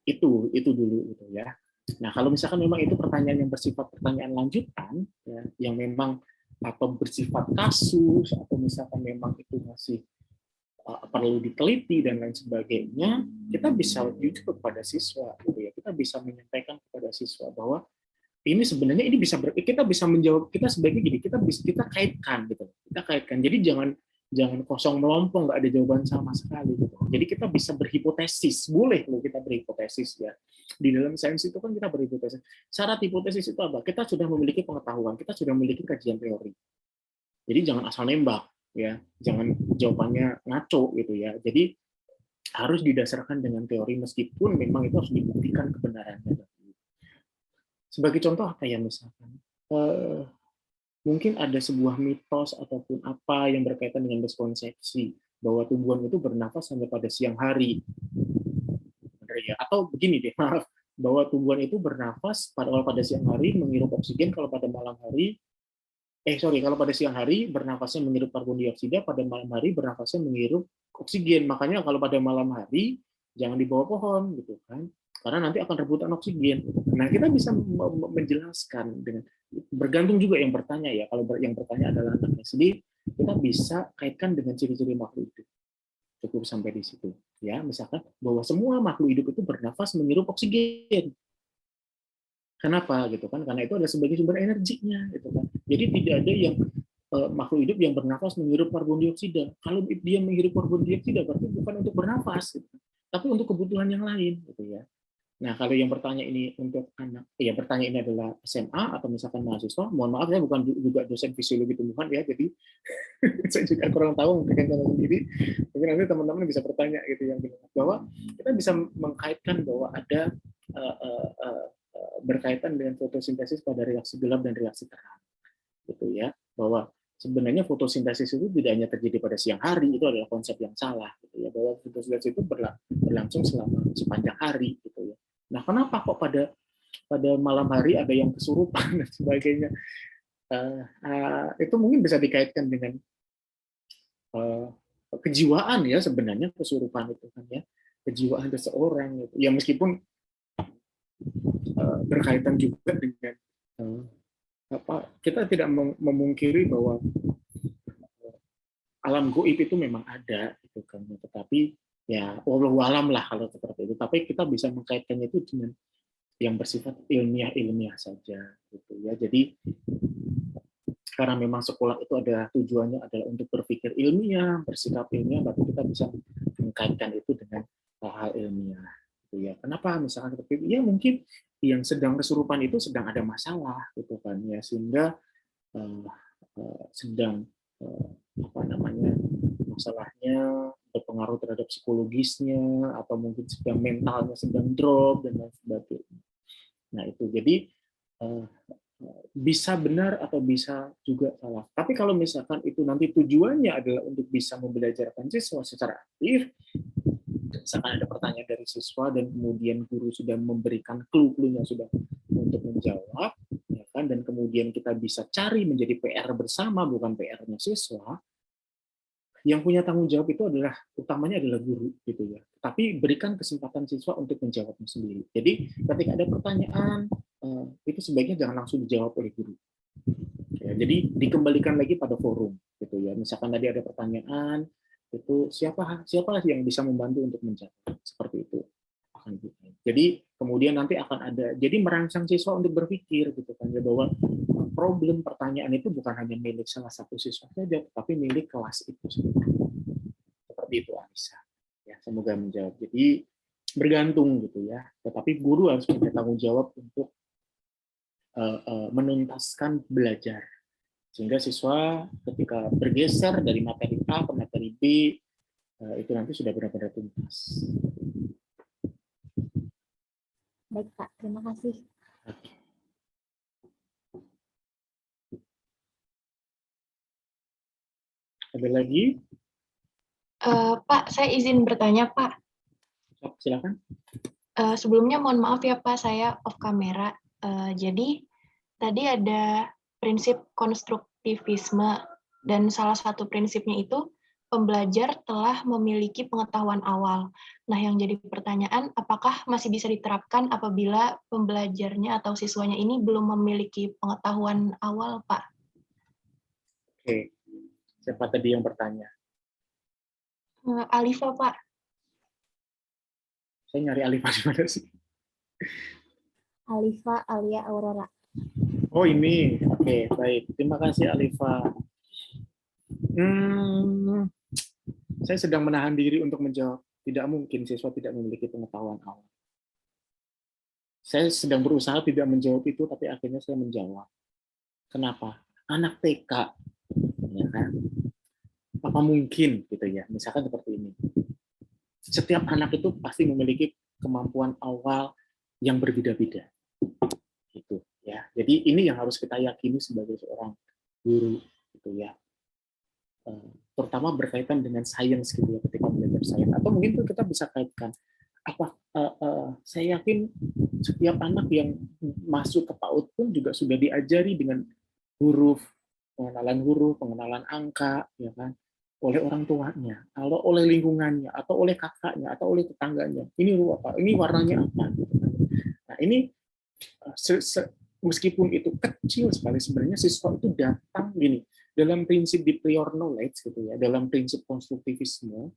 itu dulu gitu ya. Nah, kalau misalkan memang itu pertanyaan yang bersifat pertanyaan lanjutan, ya, yang memang atau bersifat kasus, atau misalkan memang itu masih perlu diteliti dan lain sebagainya, kita bisa jujur kepada siswa, gitu ya. Kita bisa menyampaikan kepada siswa bahwa ini sebenarnya ini kita bisa menjawab, kita sebaiknya gini, kita kaitkan gitu, kita kaitkan. Jadi jangan kosong melompong, nggak ada jawaban sama sekali gitu. Jadi kita bisa berhipotesis, boleh loh kita berhipotesis ya. Di dalam sains itu kan kita berhipotesis. Syarat hipotesis itu apa? Kita sudah memiliki pengetahuan, kita sudah memiliki kajian teori. Jadi jangan asal nembak ya, jangan jawabannya ngaco gitu ya. Jadi harus didasarkan dengan teori meskipun memang itu harus dibuktikan kebenarannya. Sebagai contoh apa ya misalkan? Mungkin ada sebuah mitos ataupun apa yang berkaitan dengan miskonsepsi bahwa tumbuhan itu bernafas hanya pada siang hari. Ya, atau begini deh, maaf, bahwa tumbuhan itu bernafas pada siang hari menghirup oksigen, kalau pada malam hari kalau pada siang hari bernafasnya menghirup karbon dioksida, pada malam hari bernafasnya menghirup oksigen. Makanya kalau pada malam hari jangan di bawah pohon gitu kan, karena nanti akan rebutan oksigen. Nah, kita bisa menjelaskan dengan bergantung juga yang bertanya ya. Kalau yang bertanya adalah anaknya sendiri, kita bisa kaitkan dengan ciri-ciri makhluk hidup. Cukup sampai di situ ya. Misalkan bahwa semua makhluk hidup itu bernafas menghirup oksigen. Kenapa gitu kan? Karena itu adalah sebagai sumber energinya gitu kan. Jadi tidak ada yang makhluk hidup yang bernafas menghirup karbon dioksida. Kalau dia menghirup karbon dioksida berarti bukan untuk bernafas, gitu, tapi untuk kebutuhan yang lain gitu ya. Nah, kalau yang bertanya ini untuk anak, yang bertanya ini adalah SMA atau misalkan mahasiswa, mohon maaf saya bukan juga dosen fisiologi tumbuhan ya, jadi saya juga kurang tahu mungkin cara sendiri. Mungkin nanti teman-teman bisa bertanya gitu yang bahwa kita bisa mengkaitkan bahwa ada berkaitan dengan fotosintesis pada reaksi gelap dan reaksi terang, gitu ya. Bahwa sebenarnya fotosintesis itu tidak hanya terjadi pada siang hari, itu adalah konsep yang salah, gitu ya. Bahwa fotosintesis itu berlangsung selama sepanjang hari, gitu ya. Nah, kenapa kok pada malam hari ada yang kesurupan dan sebagainya? Itu mungkin bisa dikaitkan dengan kejiwaan ya, sebenarnya kesurupan itu kan ya, kejiwaan seseorang gitu. Ya meskipun berkaitan juga dengan kita tidak memungkiri bahwa alam goib itu memang ada gitu kan, tetapi ya wallahu alam lah kalau seperti itu. Tapi kita bisa mengkaitkannya itu dengan yang bersifat ilmiah saja gitu ya. Jadi karena memang sekolah itu ada tujuannya adalah untuk berpikir ilmiah, bersikap ilmiah, berarti kita bisa mengkaitkan itu dengan hal ilmiah gitu ya. Kenapa misalkan seperti itu? Ya mungkin yang sedang kesurupan itu sedang ada masalah gitu kan ya, sehingga sedang masalahnya berpengaruh terhadap psikologisnya, atau mungkin sedang mentalnya sedang drop dan lain sebagainya. Nah itu jadi bisa benar atau bisa juga salah. Tapi kalau misalkan itu nanti tujuannya adalah untuk bisa membelajarkan siswa secara aktif, misalkan ada pertanyaan dari siswa dan kemudian guru sudah memberikan clue-nya sudah untuk menjawab, ya kan, dan kemudian kita bisa cari menjadi PR bersama, bukan PR-nya siswa. Yang punya tanggung jawab itu utamanya adalah guru gitu ya. Tapi berikan kesempatan siswa untuk menjawabnya sendiri. Jadi ketika ada pertanyaan itu sebaiknya jangan langsung dijawab oleh guru. Ya, jadi dikembalikan lagi pada forum gitu ya. Misalkan tadi ada pertanyaan, itu siapa yang bisa membantu untuk menjawab, seperti itu. Jadi kemudian nanti akan ada, jadi merangsang siswa untuk berpikir gitu kan ya, bahwa problem, pertanyaan itu bukan hanya milik salah satu siswa saja, tetapi milik kelas itu sendiri. Seperti itu, Anissa. Ya, semoga menjawab. Jadi bergantung gitu ya. Tetapi guru harus punya tanggung jawab untuk menuntaskan belajar. Sehingga siswa ketika bergeser dari materi A ke materi B, itu nanti sudah benar-benar tuntas. Baik, Pak. Terima kasih. Ada lagi? Pak, saya izin bertanya, Pak. Silakan. Sebelumnya mohon maaf ya Pak, saya off kamera. Jadi tadi ada prinsip konstruktivisme dan salah satu prinsipnya itu pembelajar telah memiliki pengetahuan awal. Nah, yang jadi pertanyaan, apakah masih bisa diterapkan apabila pembelajarnya atau siswanya ini belum memiliki pengetahuan awal, Pak? Oke, siapa tadi yang bertanya? Alifa, Pak. Saya nyari Alifa di mana sih? Alifa Alia Aurora. Oh ini, oke baik. Terima kasih Alifa. Saya sedang menahan diri untuk menjawab. Tidak mungkin siswa tidak memiliki pengetahuan awal. Saya sedang berusaha tidak menjawab itu, tapi akhirnya saya menjawab. Kenapa? Anak TK, ya kan? Apa mungkin gitu ya? Misalkan seperti ini. Setiap anak itu pasti memiliki kemampuan awal yang berbeda-beda. Gitu ya. Jadi ini yang harus kita yakini sebagai seorang guru gitu ya. Terutama berkaitan dengan sains gitu ya, ketika belajar sains. Atau mungkin tuh kita bisa kaitkan saya yakin setiap anak yang masuk ke PAUD pun juga sudah diajari dengan huruf, pengenalan angka, ya kan, oleh orang tuanya, atau oleh lingkungannya, atau oleh kakaknya, atau oleh tetangganya. Ini huruf apa? Ini warnanya apa? Nah ini meskipun itu kecil sekali, sebenarnya siswa itu datang gini dalam prinsip di prior knowledge gitu ya, dalam prinsip konstruktivisme.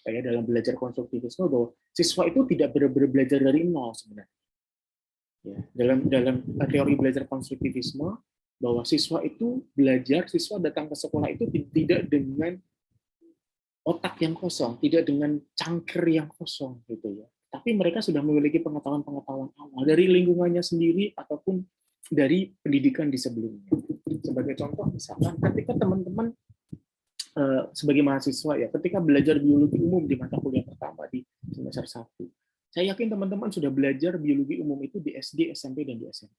Ya, dalam belajar konstruktivisme bahwa siswa itu tidak benar-benar belajar dari nol sebenarnya. Ya, dalam teori belajar konstruktivisme bahwa siswa itu belajar, siswa datang ke sekolah itu tidak dengan otak yang kosong, tidak dengan cangkir yang kosong gitu ya. Tapi mereka sudah memiliki pengetahuan-pengetahuan awal dari lingkungannya sendiri ataupun dari pendidikan di sebelumnya. Sebagai contoh misalkan ketika teman-teman sebagai mahasiswa ya, ketika belajar biologi umum di mata kuliah pertama di semester 1, saya yakin teman-teman sudah belajar biologi umum itu di SD, SMP, dan di SMA.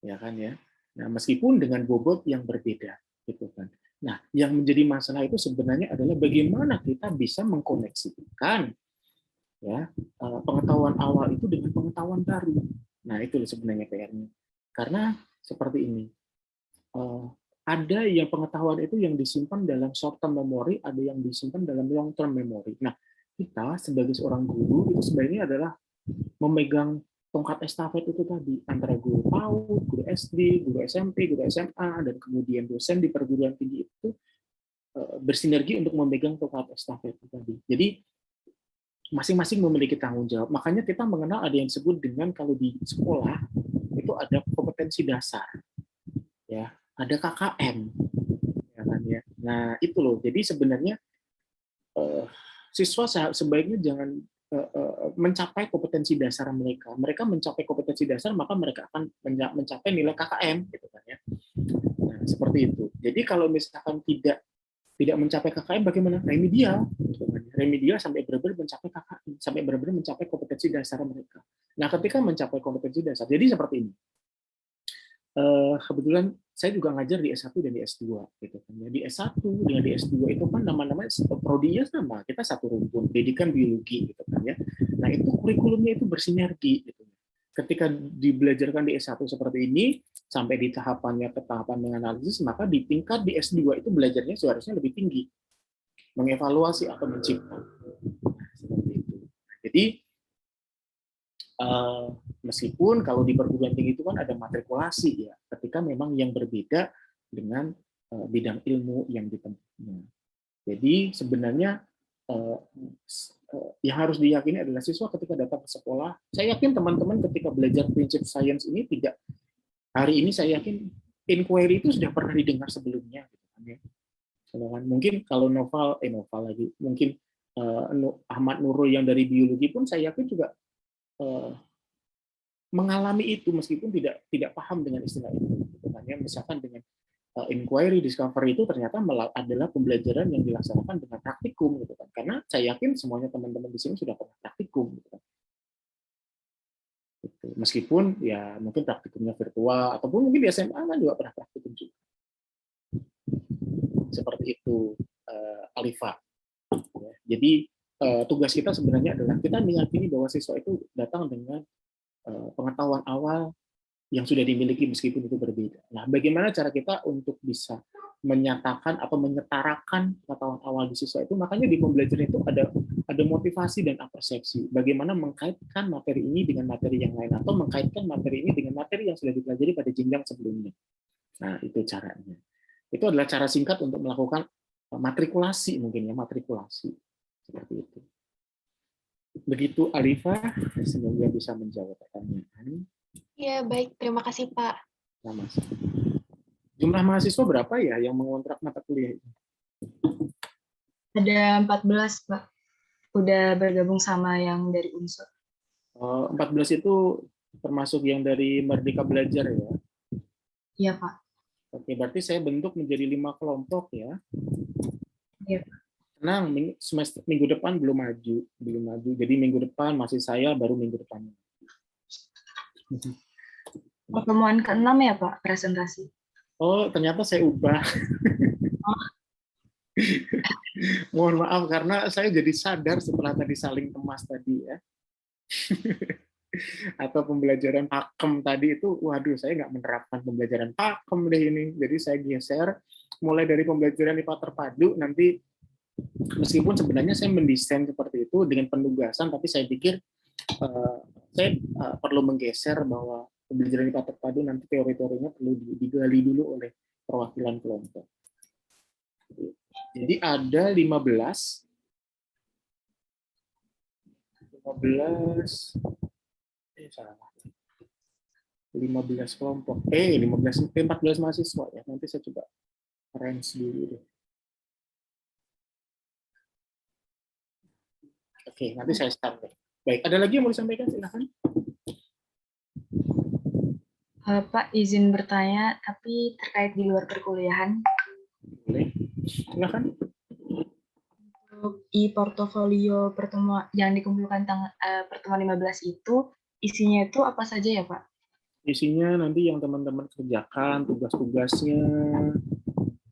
Ya kan ya. Nah, meskipun dengan bobot yang berbeda gitu kan. Nah, yang menjadi masalah itu sebenarnya adalah bagaimana kita bisa mengkoneksikan ya pengetahuan awal itu dengan pengetahuan baru. Nah, itu sebenarnya PR-nya. Karena seperti ini. Ada yang pengetahuan itu yang disimpan dalam short term memory, ada yang disimpan dalam long term memory. Nah, kita sebagai seorang guru itu sebenarnya adalah memegang tongkat estafet itu tadi antara guru PAUD, guru SD, guru SMP, guru SMA, dan kemudian dosen di perguruan tinggi itu bersinergi untuk memegang tongkat estafet itu tadi. Jadi masing-masing memiliki tanggung jawab. Makanya kita mengenal ada yang disebut dengan kalau di sekolah itu ada kompetensi dasar. Ya, ada KKM, ya kan ya. Nah itu loh. Jadi sebenarnya siswa sebaiknya jangan mencapai kompetensi dasar mereka. Mereka mencapai kompetensi dasar maka mereka akan mencapai nilai KKM, gitu kan ya. Nah seperti itu. Jadi kalau misalkan tidak mencapai KKM, bagaimana? Remedial, gitu kan. Remedial sampai benar-benar mencapai KKM, sampai benar-benar mencapai kompetensi dasar mereka. Nah ketika mencapai kompetensi dasar, jadi seperti ini. Kebetulan saya juga ngajar di S1 dan di S2 gitu kan. Di S1 dengan di S2 itu kan nama-nama prodinya sama, kita satu rumpun, pendidikan biologi gitu kan ya. Nah, itu kurikulumnya itu bersinergi gitu. Ketika dibelajarkan di S1 seperti ini sampai di tahapannya ke tahapan menganalisis, maka di tingkat di S2 itu belajarnya seharusnya lebih tinggi. Mengevaluasi atau mencipta. Seperti itu. Jadi meskipun kalau di perguruan tinggi itu kan ada matrikulasi ya, ketika memang yang berbeda dengan bidang ilmu yang ditempuhnya. Jadi sebenarnya yang harus diyakini adalah siswa ketika datang ke sekolah, saya yakin teman-teman ketika belajar prinsip sains ini tidak hari ini saya yakin inquiry itu sudah pernah didengar sebelumnya. Gitu kan, ya. Mungkin kalau Noval lagi, mungkin Ahmad Nurul yang dari biologi pun saya yakin juga mengalami itu meskipun tidak paham dengan istilah itu. Hanya misalkan dengan inquiry, discovery itu ternyata adalah pembelajaran yang dilaksanakan dengan praktikum, gitu kan. Karena saya yakin semuanya teman-teman di sini sudah pernah praktikum, gitu kan. Gitu. Meskipun ya mungkin praktikumnya virtual ataupun mungkin di SMA kan juga pernah praktikum juga. Seperti itu, Alifa. Jadi tugas kita sebenarnya adalah kita meyakini bahwa siswa itu datang dengan pengetahuan awal yang sudah dimiliki meskipun itu berbeda. Nah, bagaimana cara kita untuk bisa menyatakan atau menyetarakan pengetahuan awal di siswa itu? Makanya di pembelajaran itu ada motivasi dan persepsi. Bagaimana mengkaitkan materi ini dengan materi yang lain atau mengkaitkan materi ini dengan materi yang sudah dipelajari pada jenjang sebelumnya. Nah, itu caranya. Itu adalah cara singkat untuk melakukan matrikulasi mungkin ya, matrikulasi. Seperti itu. Begitu Alifa, semoga bisa menjawab pertanyaan. Ya, baik. Terima kasih, Pak. Sama-sama. Jumlah mahasiswa berapa ya yang mengontrak mata kuliah ini? Ada 14, Pak. Udah bergabung sama yang dari Unsur. 14 itu termasuk yang dari Merdeka Belajar ya? Iya, Pak. Oke, berarti saya bentuk menjadi 5 kelompok ya? Iya, Pak. Tenang, minggu depan belum maju. Jadi minggu depan masih saya, baru minggu depan. Pertemuan ke-6 ya, Pak, presentasi. Oh, ternyata saya ubah. Mohon maaf, karena saya jadi sadar setelah tadi saling kemas tadi ya. Atau pembelajaran pakem tadi itu, waduh, saya nggak menerapkan pembelajaran pakem deh ini. Jadi saya geser, mulai dari pembelajaran IPA terpadu, nanti meskipun sebenarnya saya mendesain seperti itu dengan penugasan, tapi saya pikir saya perlu menggeser bahwa pembelajaran IPA terpadu nanti teori-teorinya perlu digali dulu oleh perwakilan kelompok. Jadi ada 15 kelompok. 14 mahasiswa ya. Nanti saya coba range dulu deh. Oke, nanti saya start deh. Baik, ada lagi yang mau disampaikan? Silakan. Pak, izin bertanya, tapi terkait di luar perkuliahan. Boleh. Silakan. Untuk e-portofolio pertemuan yang dikumpulkan pertemuan 15 itu, isinya itu apa saja ya, Pak? Isinya nanti yang teman-teman kerjakan, tugas-tugasnya.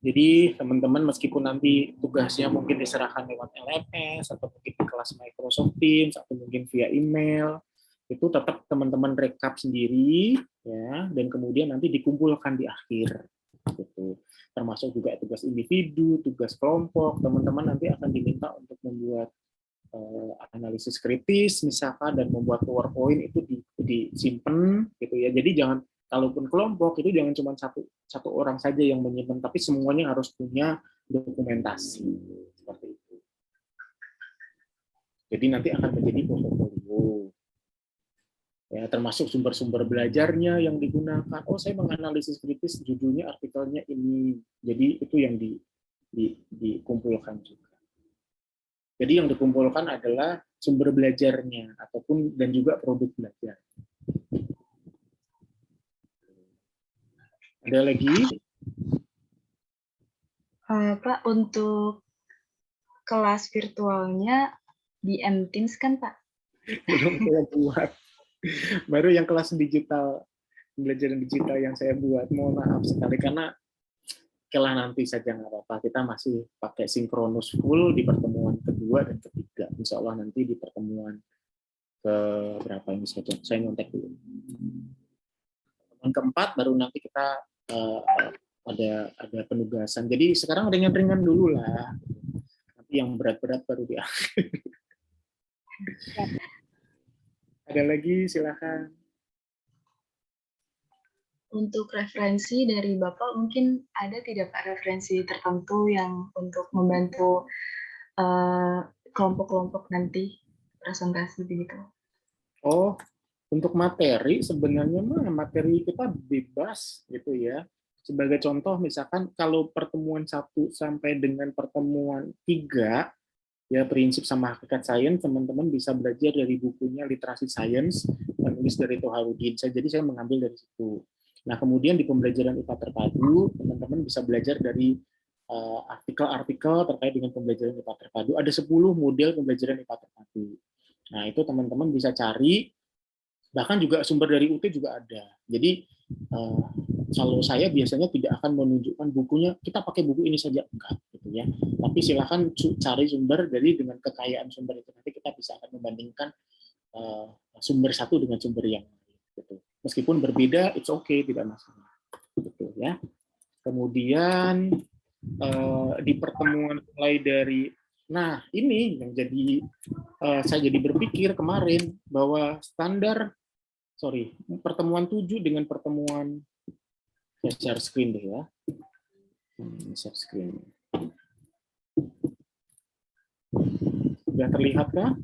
Jadi teman-teman meskipun nanti tugasnya mungkin diserahkan lewat LMS atau mungkin di kelas Microsoft Teams atau mungkin via email, itu tetap teman-teman rekap sendiri ya, dan kemudian nanti dikumpulkan di akhir gitu. Termasuk juga tugas individu, tugas kelompok, teman-teman nanti akan diminta untuk membuat analisis kritis misalkan dan membuat PowerPoint itu disimpan gitu ya. Jadi jangan, kalaupun kelompok itu jangan cuma satu orang saja yang menyimpan, tapi semuanya harus punya dokumentasi seperti itu. Jadi nanti akan menjadi portofolio. Ya, termasuk sumber-sumber belajarnya yang digunakan. Oh, saya menganalisis kritis, judulnya artikelnya ini. Jadi itu yang dikumpulkan juga. Jadi yang dikumpulkan adalah sumber belajarnya ataupun dan juga produk belajar. Ada lagi? Pak, untuk kelas virtualnya di M-Teams kan, Pak? Belum saya buat. Baru yang kelas digital, pembelajaran digital yang saya buat. Mohon maaf sekali karena kelah nanti saja nggak apa-apa. Kita masih pakai sinkronus full di pertemuan kedua dan ketiga. Insya Allah nanti di pertemuan ke berapa ini saya nyontek dulu. Pertemuan keempat baru nanti kita ada penugasan. Jadi sekarang ringan-ringan dulu lah. Nanti yang berat-berat baru di akhir. Ada lagi, silakan. Untuk referensi dari Bapak, mungkin ada tidak Pak referensi tertentu yang untuk membantu kelompok-kelompok nanti presentasi begitu? Oh, Untuk materi sebenarnya mah materi kita bebas gitu ya. Sebagai contoh misalkan kalau pertemuan 1 sampai dengan pertemuan 3 ya prinsip sama hakikat sains, teman-teman bisa belajar dari bukunya Literasi Sains, penulis dari Toharudin. Jadi saya mengambil dari situ. Nah, kemudian di pembelajaran IPA terpadu, teman-teman bisa belajar dari artikel-artikel terkait dengan pembelajaran IPA terpadu. Ada 10 model pembelajaran IPA terpadu. Nah, itu teman-teman bisa cari, bahkan juga sumber dari UT juga ada. Jadi, kalau saya biasanya tidak akan menunjukkan bukunya, kita pakai buku ini saja, enggak, gitu ya. Tapi silakan cari sumber dari dengan kekayaan sumber itu. Nanti kita bisa akan membandingkan sumber satu dengan sumber yang lain. Gitu. Meskipun berbeda, it's okay, tidak masalah. Gitu ya. Kemudian di pertemuan mulai dari, nah ini yang jadi saya jadi berpikir kemarin bahwa pertemuan 7 dengan pertemuan, saya share screen deh ya. Share screen. Sudah terlihatkah?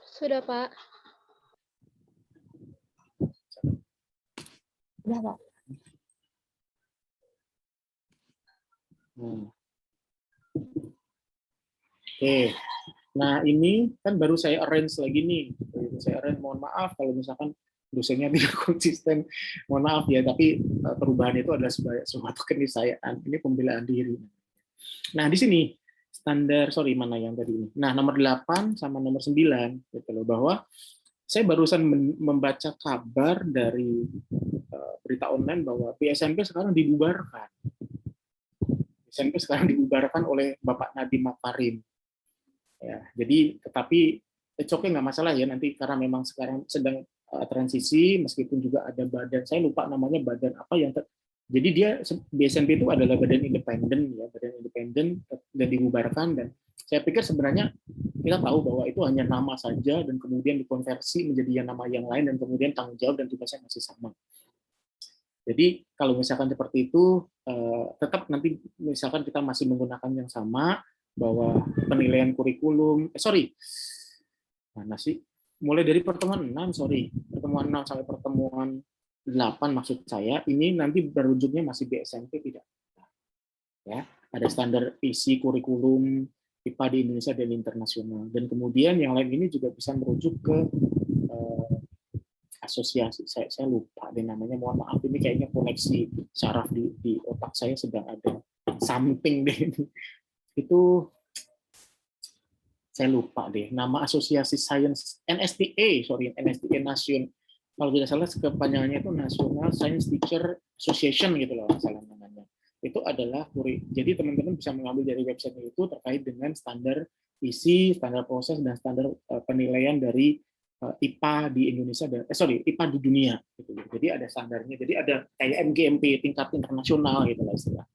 Sudah, Pak. Udah, Pak. Oke. Nah, ini kan baru saya arrange lagi nih. Saya arrange, mohon maaf kalau misalkan dosennya tidak konsisten. Mohon maaf ya, tapi perubahan itu adalah suatu keniscayaan. Ini pembelaan diri. Nah, di sini standar, mana yang tadi ini. Nah, nomor 8 sama nomor 9 gitu loh, bahwa saya barusan membaca kabar dari berita online bahwa PSMP sekarang dibubarkan. PSMP sekarang dibubarkan oleh Bapak Nadiem Makarim. Ya, jadi tetapi it's okay, nggak masalah ya nanti karena memang sekarang sedang transisi, meskipun juga ada badan, saya lupa namanya badan apa yang jadi dia BSMP itu adalah badan independen ya, badan independen dan dibubarkan, dan saya pikir sebenarnya kita tahu bahwa itu hanya nama saja dan kemudian dikonversi menjadi nama yang lain dan kemudian tanggung jawab dan tugasnya masih sama. Jadi kalau misalkan seperti itu tetap nanti misalkan kita masih menggunakan yang sama, bahwa penilaian kurikulum, mana sih? Mulai dari pertemuan 6, pertemuan 6 sampai pertemuan 8 maksud saya, ini nanti berujungnya masih BSMP tidak. Ya, ada standar isi kurikulum IPA di Indonesia dan internasional. Dan kemudian yang lain ini juga bisa merujuk ke asosiasi. Saya lupa deh namanya, mohon maaf, ini kayaknya koneksi saraf di otak saya sedang ada something deh. Itu saya lupa deh nama asosiasi sains, NSTA National, kalau tidak salah kepanjangannya itu National Science Teacher Association gitu loh, salah namanya. Itu adalah jadi teman-teman bisa mengambil dari website itu terkait dengan standar isi, standar proses, dan standar penilaian dari IPA di Indonesia dan IPA di dunia gitu. Jadi ada standarnya, jadi ada kayak MGMP tingkat internasional gitu lah istilah.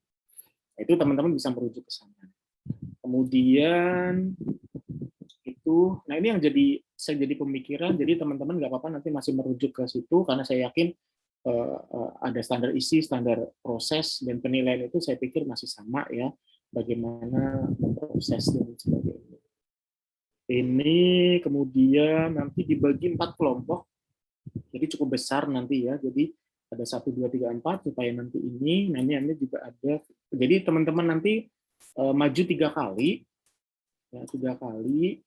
Itu teman-teman bisa merujuk ke sana. Kemudian itu, nah ini yang saya jadi pemikiran, jadi teman-teman nggak apa-apa nanti masih merujuk ke situ, karena saya yakin ada standar isi, standar proses, dan penilaian itu saya pikir masih sama ya, bagaimana memproses dan sebagainya. Ini kemudian nanti dibagi 4 kelompok, jadi cukup besar nanti ya, jadi ada 1, 2, 3, 4, supaya nanti ini, nah ini juga ada, jadi teman-teman nanti maju 3 kali, ya 3 kali.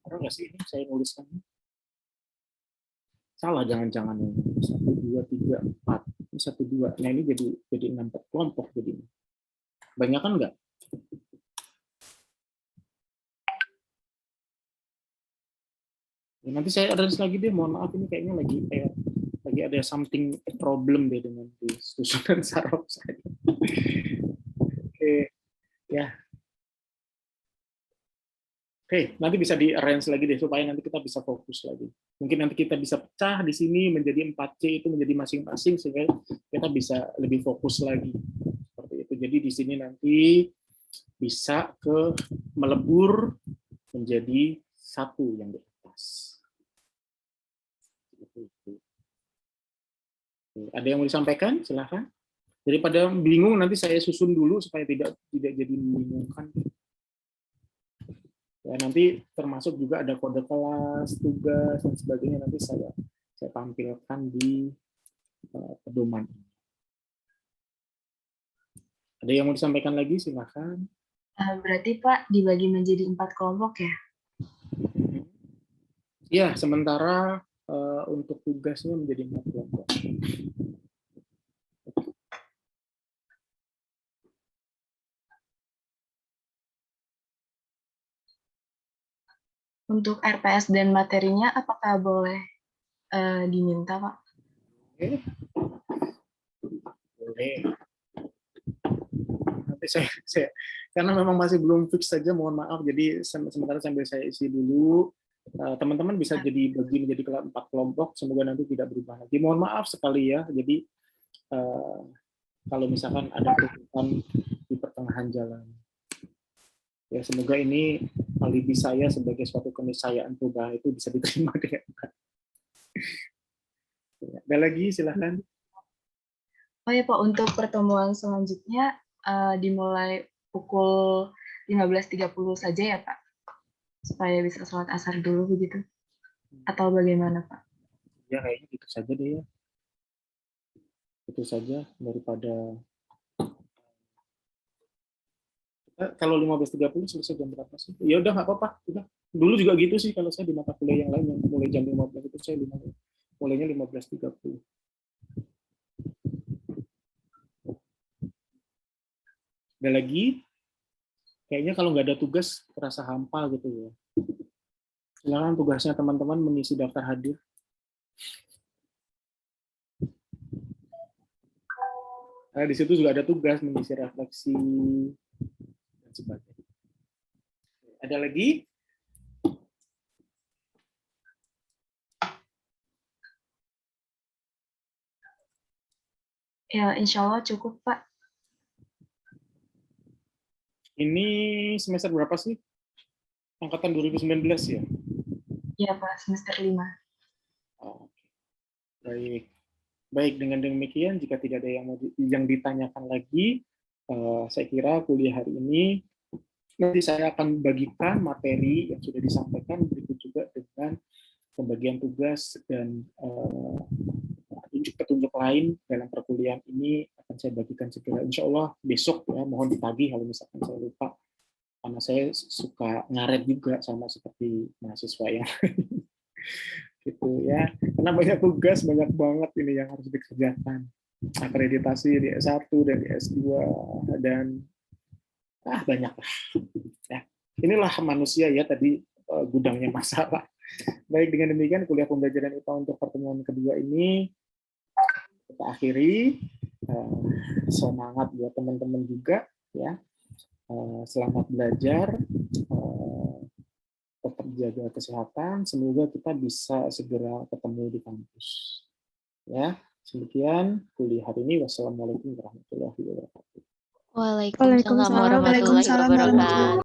Ada nggak sih ini saya nuliskan? Salah, jangan-jangan ini 1, 2, 3, 4, 1, 2. Nah ini jadi 6 kelompok jadi. Banyak kan nggak? Ya, nanti saya arrange lagi deh. Mohon maaf ini kayaknya lagi ada something problem deh dengan di susunan saraf saya. Oke, ya. Oke, nanti bisa di-arrange lagi deh, supaya nanti kita bisa fokus lagi. Mungkin nanti kita bisa pecah di sini menjadi 4C itu menjadi masing-masing, sehingga kita bisa lebih fokus lagi. Seperti itu. Jadi di sini nanti bisa melebur menjadi satu yang di atas. Ada yang mau disampaikan? Silahkan. Daripada bingung, nanti saya susun dulu supaya tidak jadi membingungkan. Ya, Ya, nanti termasuk juga ada kode kelas, tugas dan sebagainya nanti saya tampilkan di pedoman. Ada yang mau disampaikan lagi? Silakan. Berarti Pak dibagi menjadi 4 kelompok ya? Ya, sementara untuk tugasnya menjadi 4 kelompok. Untuk RPS dan materinya apakah boleh diminta Pak? Oke. Boleh. Nanti saya karena memang masih belum fix saja, mohon maaf. Jadi sementara sambil saya isi dulu. Teman-teman bisa jadi bagi menjadi 4 kelompok. Semoga nanti tidak berubah lagi. Mohon maaf sekali ya. Jadi kalau misalkan ada kesulitan di pertengahan jalan. Ya, semoga ini alibi saya sebagai suatu keniscayaan perubahan itu bisa diterima dengan baik. Ada lagi, silahkan. Oh ya Pak, untuk pertemuan selanjutnya dimulai pukul 15.30 saja ya Pak? Supaya bisa sholat asar dulu begitu? Atau bagaimana Pak? Ya kayaknya gitu saja deh ya. Itu saja daripada kalau 15.30 selesai jam berapa sih? Ya udah nggak apa-apa. Udah. Dulu juga gitu sih kalau saya di mata kuliah yang lain yang mulai jam 15 itu saya mulainya 15.30. Ada lagi? Kayaknya kalau nggak ada tugas terasa hampa gitu ya. Silakan tugasnya teman-teman mengisi daftar hadir. Nah, di situ juga ada tugas mengisi refleksi dan sebagainya. Ada lagi? Ya, insya Allah cukup Pak. Ini semester berapa sih? Angkatan 2019 ya? Iya Pak, semester 5. Oh, baik. Baik, dengan demikian jika tidak ada yang ditanyakan lagi, saya kira kuliah hari ini nanti saya akan bagikan materi yang sudah disampaikan, berikut juga dengan pembagian tugas dan petunjuk lain dalam perkuliahan ini akan saya bagikan segera. Insya Allah besok ya, mohon ditagih kalau misalkan saya lupa, karena saya suka ngaret juga sama seperti mahasiswa yang gitu ya, karena banyak tugas, banyak banget ini yang harus dikerjakan, akreditasi di S1 dan di S2 dan banyak lah ya. Inilah manusia ya, tadi gudangnya masalah. Baik, dengan demikian kuliah pembelajaran IPA untuk pertemuan kedua ini kita akhiri. Semangat buat teman-teman juga ya, selamat belajar, tetap jaga kesehatan, semoga kita bisa segera ketemu di kampus ya. Demikian kuliah hari ini. Wassalamualaikum warahmatullahi wabarakatuh. Waalaikumsalam warahmatullahi wabarakatuh.